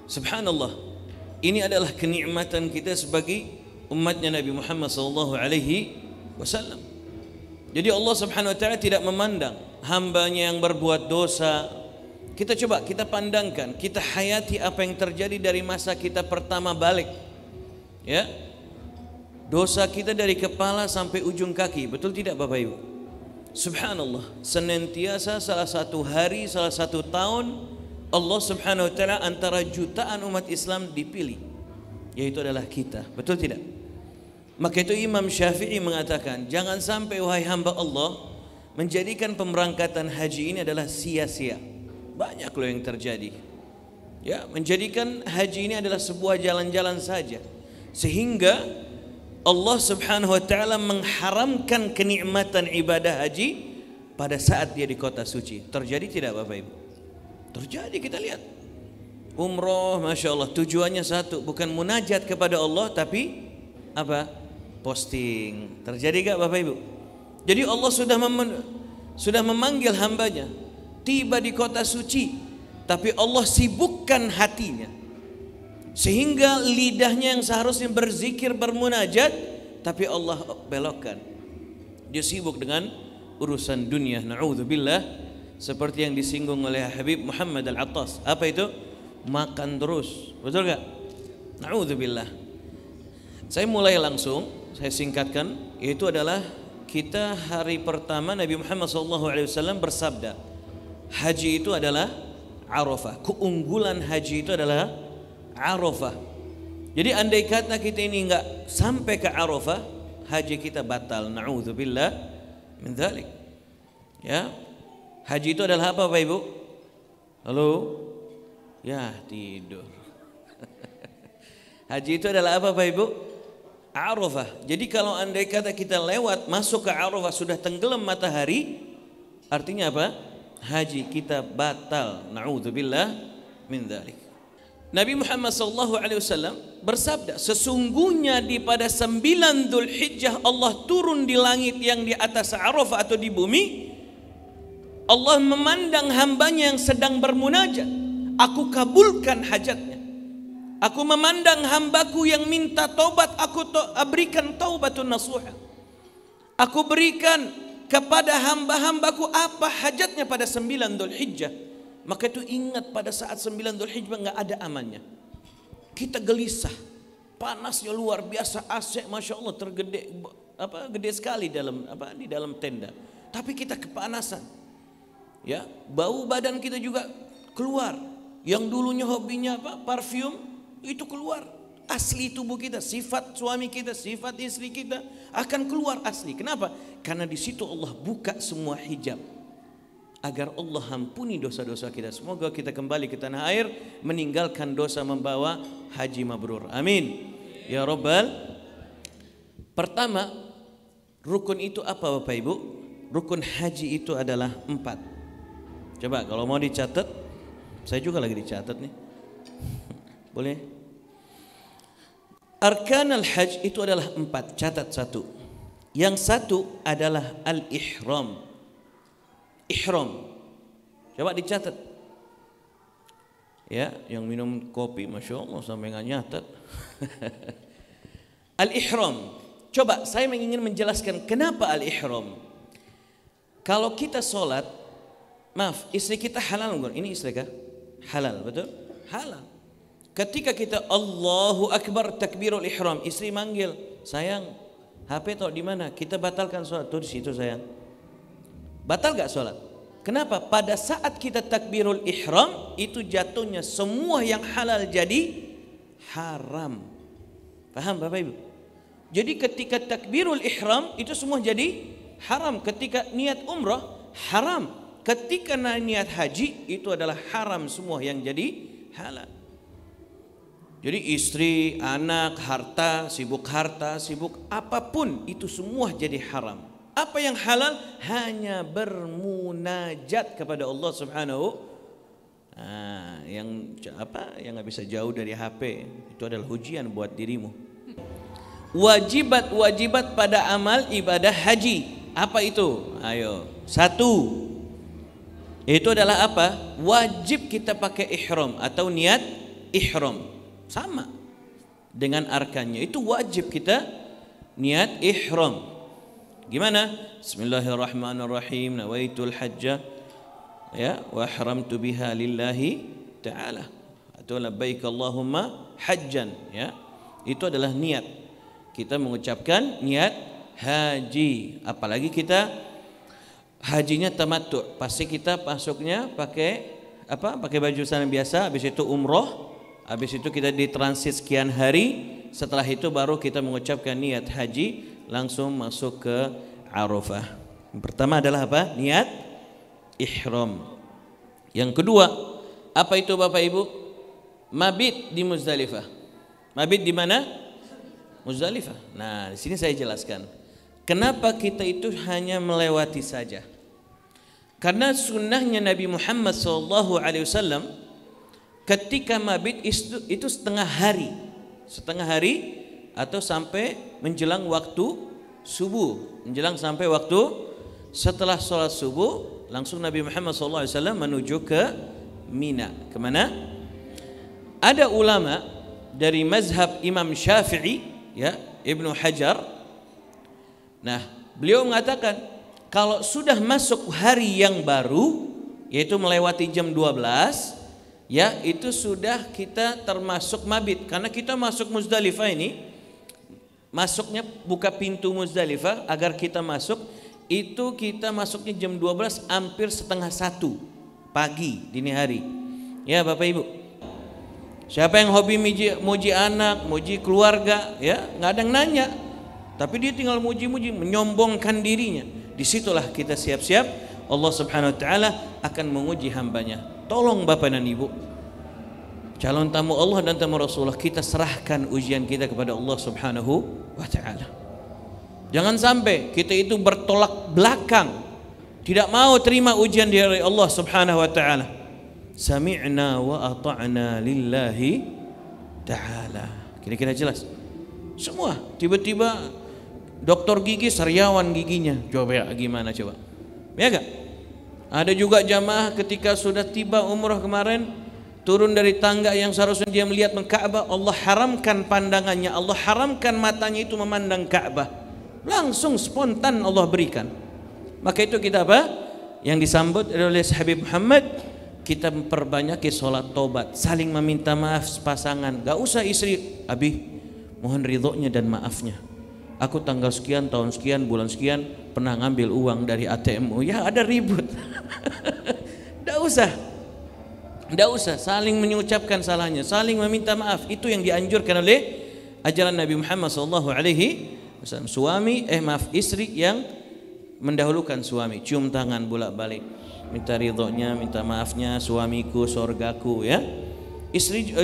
Subhanallah, ini adalah kenikmatan kita sebagai umatnya Nabi Muhammad SAW. Jadi Allah Subhanahu Wa Taala tidak memandang hambanya yang berbuat dosa. Kita coba, kita pandangkan, kita hayati apa yang terjadi dari masa kita pertama balik, ya. Dosa kita dari kepala sampai ujung kaki, betul tidak Bapak Ibu? Subhanallah, senantiasa salah satu hari, salah satu tahun Allah Subhanahu Wa Taala antara jutaan umat Islam dipilih, yaitu adalah kita, betul tidak? Maka itu Imam Syafi'i mengatakan, jangan sampai wahai hamba Allah menjadikan pemberangkatan haji ini adalah sia-sia. Banyak loh yang terjadi, ya, menjadikan haji ini adalah sebuah jalan-jalan saja, sehingga Allah Subhanahu Wa Taala mengharamkan kenikmatan ibadah haji pada saat dia di kota suci. Terjadi tidak Bapak Ibu? Terjadi, kita lihat. Umroh, Masya Allah, tujuannya satu, bukan munajat kepada Allah, tapi apa? Posting. Terjadi gak Bapak Ibu? Jadi Allah sudah memanggil hambanya, tiba di kota suci, tapi Allah sibukkan hatinya, sehingga lidahnya yang seharusnya berzikir, bermunajat, tapi Allah belokkan. Dia sibuk dengan urusan dunia. Na'udzubillah, seperti yang disinggung oleh Habib Muhammad Al-Attas. Apa itu? Makan terus. Betul gak? Na'udzubillah. Saya mulai langsung, saya singkatkan, yaitu adalah kita hari pertama Nabi Muhammad SAW bersabda, haji itu adalah Arafah. Keunggulan haji itu adalah Arafah. Jadi andai kata kita ini enggak sampai ke Arafah, haji kita batal. Na'udzubillah min dzalik. Ya. Haji itu adalah apa Bapak Ibu? Halo? Ya, tidur. Haji itu adalah apa Bapak Ibu? Arafah. Jadi kalau andai kata kita lewat masuk ke Arafah sudah tenggelam matahari, artinya apa? Haji kita batal. Na'udzubillah min dzalik. Nabi Muhammad SAW bersabda, sesungguhnya di pada 9 Dzulhijjah Allah turun di langit yang di atas Arafah atau di bumi. Allah memandang hambanya yang sedang bermunajat, aku kabulkan hajatnya. Aku memandang hambaku yang minta taubat, aku berikan taubatun nasuha. Aku berikan kepada hamba-hambaku apa hajatnya pada 9 Dzulhijjah. Maka itu ingat pada saat 9 Dzulhijjah enggak ada amannya. Kita gelisah, panasnya luar biasa, AC Masya Allah tergede, gede sekali di dalam tenda. Tapi kita kepanasan, ya, bau badan kita juga keluar. Yang dulunya hobinya parfum itu keluar. Asli tubuh kita, sifat suami kita, sifat istri kita akan keluar asli. Kenapa? Karena di situ Allah buka semua hijab agar Allah ampuni dosa-dosa kita. Semoga kita kembali ke tanah air meninggalkan dosa, membawa haji mabrur. Amin ya Rabbal. Pertama, rukun itu apa Bapak Ibu? Rukun haji itu adalah 4. Coba kalau mau dicatat, saya juga lagi dicatat nih. Boleh? Arkanul hajj itu adalah 4, catat 1. Yang satu adalah al-ihram. Ihram. Coba dicatat. Ya, yang minum kopi Masya Allah sampai nggak nyatat. Al-ihram. Coba saya ingin menjelaskan kenapa al-ihram. Kalau kita sholat, maaf, istri kita halal enggak? Ini istri kah? Halal, betul? Halal. Ketika kita Allahu Akbar takbirul ihram, istri manggil, sayang, HP tahu di mana? Kita batalkan sholat. Tuh di situ sayang. Batal gak sholat? Kenapa? Pada saat kita takbirul ihram itu jatuhnya semua yang halal jadi haram. Paham Bapak Ibu? Jadi ketika takbirul ihram itu semua jadi haram. Ketika niat umrah haram. Ketika niat haji itu adalah haram semua yang jadi halal. Jadi istri, anak, harta, sibuk apapun itu semua jadi haram. Apa yang halal? Hanya bermunajat kepada Allah Subhanahu. Yang nggak bisa jauh dari HP itu adalah ujian buat dirimu. Wajibat pada amal ibadah haji. Apa itu? Ayo. 1. Itu adalah apa? Wajib kita pakai ihram atau niat ihram. Sama dengan arkannya, itu wajib kita niat ihram. Gimana? Bismillahirrahmanirrahim, nawaitul hajjah ya wa ihramtu biha lillahi ta'ala atau labbaik Allahumma hajjan, ya. Itu adalah niat. Kita mengucapkan niat haji, apalagi kita hajinya tamattu, pasti kita masuknya pakai pakai baju sana biasa, habis itu umroh. Habis itu kita ditransit sekian hari. Setelah itu baru kita mengucapkan niat haji, langsung masuk ke Arafah. Yang pertama adalah apa? Niat ihram. Yang kedua, apa itu Bapak Ibu? Mabit di Muzdalifah. Mabit di mana? Muzdalifah. Nah, di sini saya jelaskan. Kenapa kita itu hanya melewati saja? Karena sunnahnya Nabi Muhammad SAW ketika mabit itu setengah hari atau sampai menjelang waktu subuh, menjelang sampai waktu setelah sholat subuh, langsung Nabi Muhammad SAW menuju ke Mina. Kemana? Ada ulama dari mazhab Imam Syafi'i, ya, Ibnu Hajar. Nah, beliau mengatakan kalau sudah masuk hari yang baru, yaitu melewati jam 12, ya, itu sudah kita termasuk mabit. Karena kita masuk Muzdalifah ini, masuknya buka pintu Muzdalifah agar kita masuk, itu kita masuknya jam 12 hampir setengah 1 pagi, dini hari. Ya Bapak Ibu, siapa yang hobi muji anak, muji keluarga, ya nggak ada yang nanya, tapi dia tinggal muji-muji, menyombongkan dirinya. Disitulah kita siap-siap Allah Subhanahu Wa Taala akan menguji hambanya. Tolong Bapak dan Ibu, calon tamu Allah dan tamu Rasulullah, kita serahkan ujian kita kepada Allah Subhanahu wa Ta'ala. Jangan sampai kita itu bertolak belakang, tidak mau terima ujian dari Allah Subhanahu wa Ta'ala. Sami'na wa ata'na lillahi ta'ala. Kira-kira jelas? Semua tiba-tiba dokter gigi sariawan giginya. Coba ya, gimana coba? Ya enggak? Ada juga jamaah ketika sudah tiba umrah kemarin, turun dari tangga yang seharusnya dia melihat Ka'bah, Allah haramkan pandangannya, Allah haramkan matanya itu memandang Ka'bah. Langsung spontan Allah berikan. Maka itu kita apa? Yang disambut oleh Habib Muhammad, kita memperbanyak sholat tobat, saling meminta maaf pasangan. Gak usah istri, Abi mohon ridhonya dan maafnya. Aku tanggal sekian, tahun sekian, bulan sekian pernah ngambil uang dari ATM. Ya ada ribut. Tidak usah saling mengucapkan salahnya, saling meminta maaf. Itu yang dianjurkan oleh ajaran Nabi Muhammad SAW. Istri yang mendahulukan suami, cium tangan bolak-balik, minta ridhonya, minta maafnya, suamiku sorgaku, ya.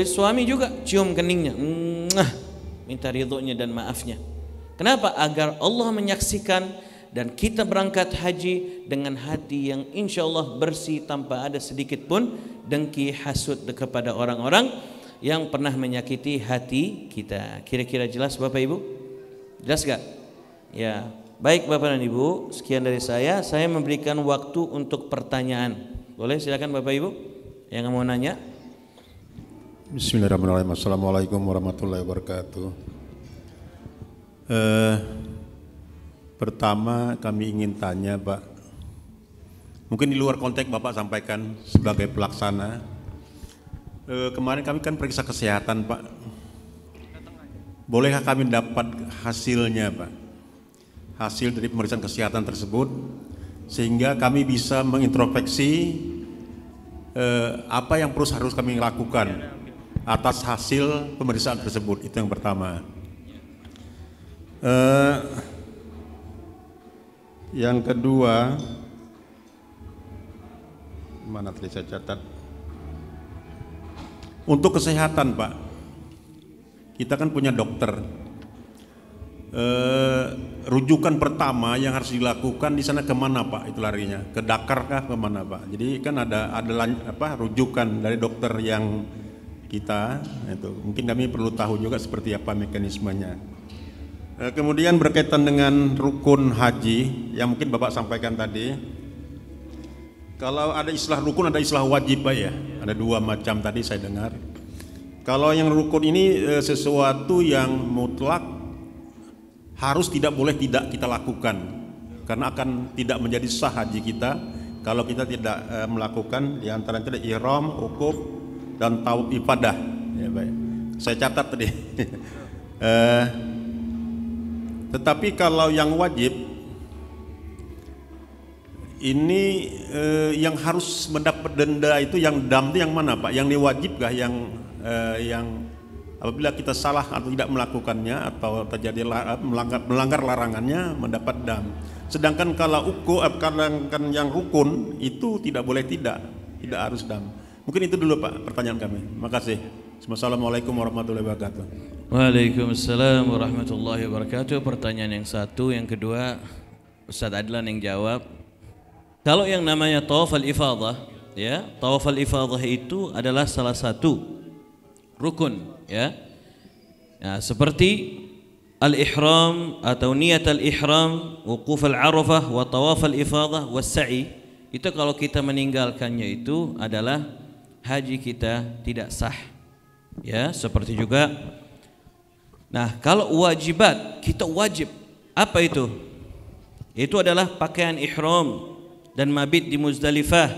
Suami juga cium keningnya, minta ridhonya dan maafnya. Kenapa? Agar Allah menyaksikan dan kita berangkat haji dengan hati yang insya Allah bersih, tanpa ada sedikit pun dengki, hasud kepada orang-orang yang pernah menyakiti hati kita. Kira-kira jelas Bapak Ibu? Jelas gak? Ya, baik Bapak dan Ibu, sekian dari saya. Saya memberikan waktu untuk pertanyaan. Boleh silakan Bapak Ibu yang mau nanya. Bismillahirrahmanirrahim. Assalamualaikum warahmatullahi wabarakatuh. Pertama kami ingin tanya Pak, mungkin di luar konteks Bapak sampaikan sebagai pelaksana. Kemarin kami kan periksa kesehatan Pak, bolehkah kami dapat hasilnya Pak? Hasil dari pemeriksaan kesehatan tersebut, sehingga kami bisa mengintrospeksi apa yang harus kami lakukan atas hasil pemeriksaan tersebut. Itu yang pertama. Yang kedua, mana tadi saya catat, untuk kesehatan Pak, kita kan punya dokter. Rujukan pertama yang harus dilakukan di sana kemana Pak? Itu larinya ke Dakar kah kemana Pak? Jadi kan ada rujukan dari dokter yang kita itu. Mungkin kami perlu tahu juga seperti apa mekanismenya. Kemudian berkaitan dengan rukun haji yang mungkin Bapak sampaikan tadi. Kalau ada istilah rukun, ada istilah wajib Pak ya. Ada dua macam tadi saya dengar. Kalau yang rukun ini sesuatu yang mutlak, harus tidak boleh tidak kita lakukan, karena akan tidak menjadi sah haji kita kalau kita tidak melakukan di antara itu ihram, wukuf, dan tawaf ibadah. Ya, baik. Saya catat tadi. Tetapi kalau yang wajib ini yang harus mendapat denda itu yang dam itu yang mana Pak? Yang diwajibkah yang apabila kita salah atau tidak melakukannya atau terjadi melanggar larangannya mendapat dam. Sedangkan kalau yang rukun itu tidak boleh tidak harus dam. Mungkin itu dulu Pak pertanyaan kami. Makasih. Assalamualaikum warahmatullahi wabarakatuh. Waalaikumsalam warahmatullahi wabarakatuh. Pertanyaan yang satu, yang kedua Ustaz Adlan yang jawab. Kalau yang namanya tawaf al-ifadah, ya, tawaf al-ifadah itu adalah salah satu rukun, ya. Ya, seperti al-ihram atau niat al-ihram, wukuf al-arafah, wa tawaf al-ifadah, wa sa'i. Itu kalau kita meninggalkannya itu adalah haji kita tidak sah. Ya, seperti juga. Nah, kalau wajibat, kita wajib. Apa itu? Itu adalah pakaian ihram dan mabit di Muzdalifah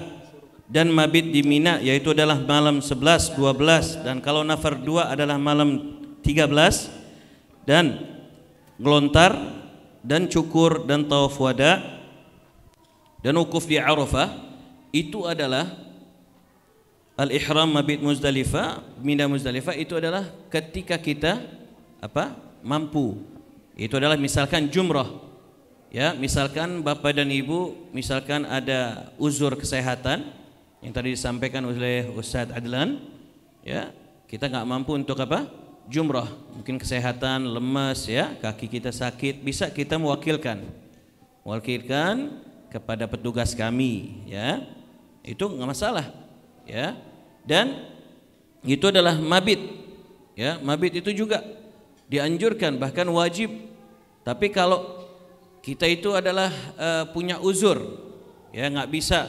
dan mabit di Mina, yaitu adalah malam 11, 12, dan kalau nafar 2 adalah malam 13, dan gelontar dan cukur dan tawaf wada dan wukuf di Arafah. Itu adalah al-ihram mabit Muzdalifah, Mina Muzdalifah. Itu adalah ketika kita mampu. Itu adalah misalkan jumrah. Ya, misalkan Bapak dan Ibu misalkan ada uzur kesehatan yang tadi disampaikan oleh Ustadz Adlan, ya, kita nggak mampu untuk jumrah, mungkin kesehatan lemas, ya, kaki kita sakit, bisa kita mewakilkan kepada petugas kami, ya, itu nggak masalah, ya. Dan itu adalah mabit, ya, mabit itu juga dianjurkan bahkan wajib. Tapi kalau kita itu adalah punya uzur, ya, nggak bisa,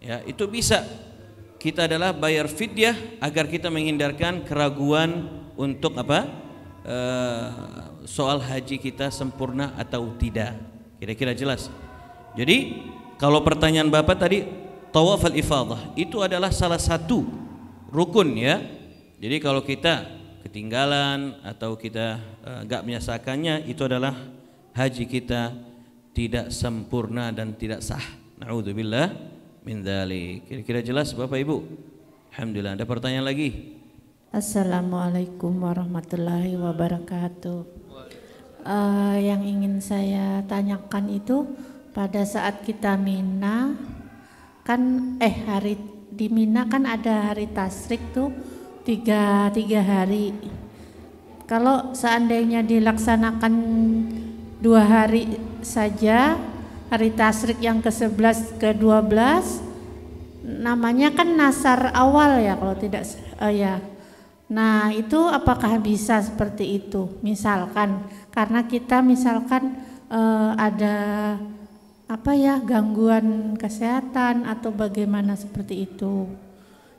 ya, itu bisa kita adalah bayar fidyah agar kita menghindarkan keraguan untuk apa? Soal haji kita sempurna atau tidak. Kira-kira jelas. Jadi kalau pertanyaan Bapak tadi tawaf al-ifadah itu adalah salah satu rukun ya. Jadi kalau kita ketinggalan atau kita enggak menyaksikannya, itu adalah haji kita tidak sempurna dan tidak sah. Na'udzubillah min dzalik. Kira-kira jelas Bapak Ibu? Alhamdulillah. Ada pertanyaan lagi? Assalamualaikum warahmatullahi wabarakatuh. Yang ingin saya tanyakan itu pada saat kita Mina kan hari di Mina kan ada hari tasyrik tuh tiga hari. Kalau seandainya dilaksanakan 2 hari saja, hari tasyrik yang ke-11 ke-12 namanya kan nasar awal ya kalau tidak ya. Nah itu apakah bisa seperti itu? Misalkan karena kita misalkan ada apa ya gangguan kesehatan atau bagaimana seperti itu.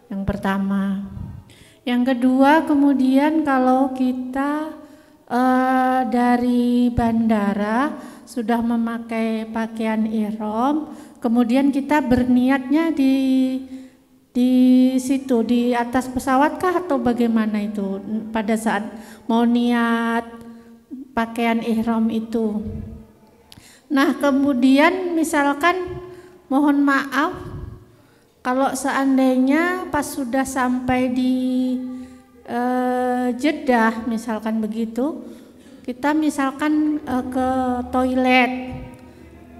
Yang pertama. Yang kedua kemudian kalau kita dari bandara sudah memakai pakaian ihram, kemudian kita berniatnya di situ di atas pesawat atau bagaimana itu pada saat mau niat pakaian ihram itu. Nah kemudian misalkan mohon maaf kalau seandainya pas sudah sampai di Jeddah misalkan begitu, kita misalkan ke toilet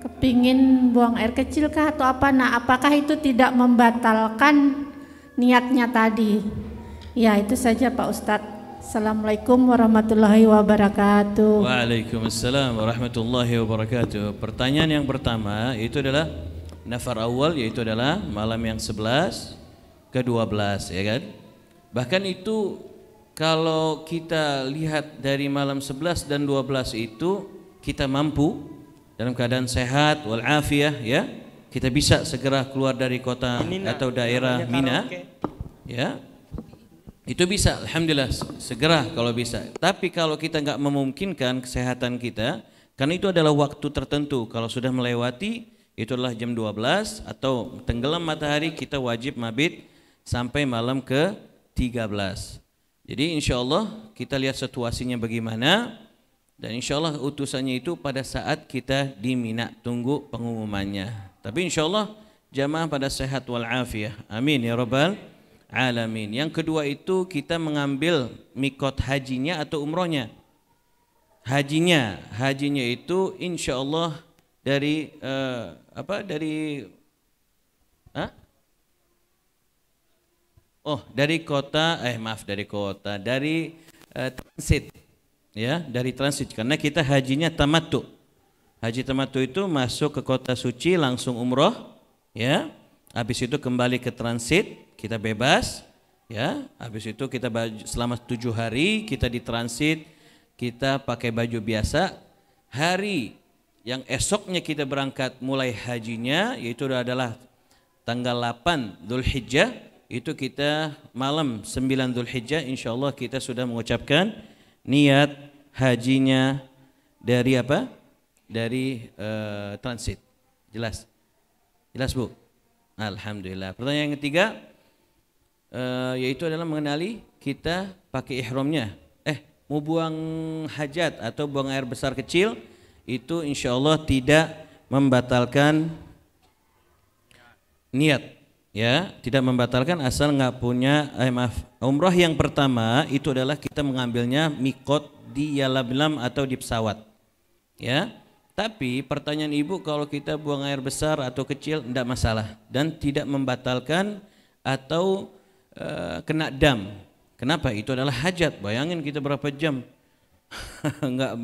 kepingin buang air kecil kah atau apa, nah apakah itu tidak membatalkan niatnya tadi? Ya itu saja Pak Ustadz. Assalamualaikum warahmatullahi wabarakatuh. Waalaikumsalam warahmatullahi wabarakatuh. Pertanyaan yang pertama itu adalah nafar awal, yaitu adalah malam yang 11 ke-12 ya kan. Bahkan itu kalau kita lihat dari malam 11 dan 12 itu kita mampu dalam keadaan sehat walafiah ya, kita bisa segera keluar dari kota atau daerah Mina ya, itu bisa alhamdulillah segera kalau bisa. Tapi kalau kita nggak memungkinkan kesehatan kita, karena itu adalah waktu tertentu, kalau sudah melewati itu adalah jam 12 atau tenggelam matahari, kita wajib mabit sampai malam ke 13. Jadi insya Allah kita lihat situasinya bagaimana. Dan insya Allah utusannya itu pada saat kita di Mina, tunggu pengumumannya. Tapi insya Allah jamaah pada sehat walafiah. Amin ya rabbal alamin. Yang kedua itu kita mengambil mikot hajinya atau umrohnya. Hajinya itu insya Allah dari dari transit. Ya, dari transit, karena kita hajinya tamattu. Haji tamattu itu masuk ke kota suci langsung umroh, ya. Habis itu kembali ke transit, kita bebas, ya. Habis itu kita selama 7 hari kita di transit, kita pakai baju biasa. Hari yang esoknya kita berangkat mulai hajinya, yaitu adalah tanggal 8 Dzulhijjah, itu kita malam 9 Dzulhijjah insyaallah kita sudah mengucapkan niat hajinya dari apa? Dari transit. Jelas? Jelas Bu? Alhamdulillah. Pertanyaan yang ketiga yaitu adalah mengenali kita pakai ihramnya. Mau buang hajat atau buang air besar kecil itu insyaallah tidak membatalkan niat. Ya, tidak membatalkan asal nggak punya umrah yang pertama itu adalah kita mengambilnya mikot di Yalablam atau di pesawat. Ya. Tapi pertanyaan Ibu kalau kita buang air besar atau kecil tidak masalah dan tidak membatalkan atau kena dam. Kenapa? Itu adalah hajat. Bayangin kita berapa jam nggak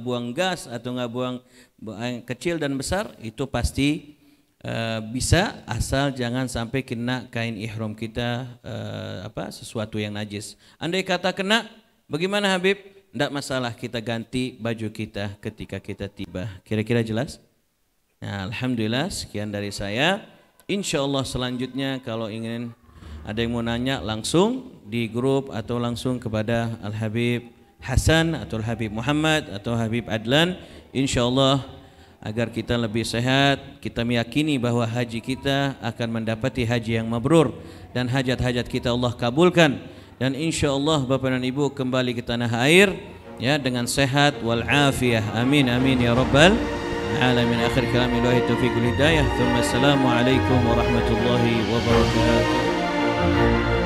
buang gas atau nggak buang air kecil dan besar, itu pasti bisa asal jangan sampai kena kain ihram kita sesuatu yang najis. Andai kata kena, bagaimana Habib? Tidak masalah, kita ganti baju kita ketika kita tiba. Kira-kira jelas? Nah, alhamdulillah sekian dari saya. Insya Allah selanjutnya kalau ingin Ada yang mau nanya langsung di grup atau langsung kepada Al-Habib Hasan atau Al-Habib Muhammad atau Habib Adlan, insyaallah agar kita lebih sehat. Kita meyakini bahwa haji kita akan mendapati haji yang mabrur dan hajat-hajat kita Allah kabulkan, dan insyaallah Bapak dan Ibu kembali ke tanah air ya dengan sehat wal afiyah. Amin amin ya rabbal alamin. Akhir kalam ilahi taufiq wal hidayah. Assalamualaikum warahmatullahi wabarakatuh.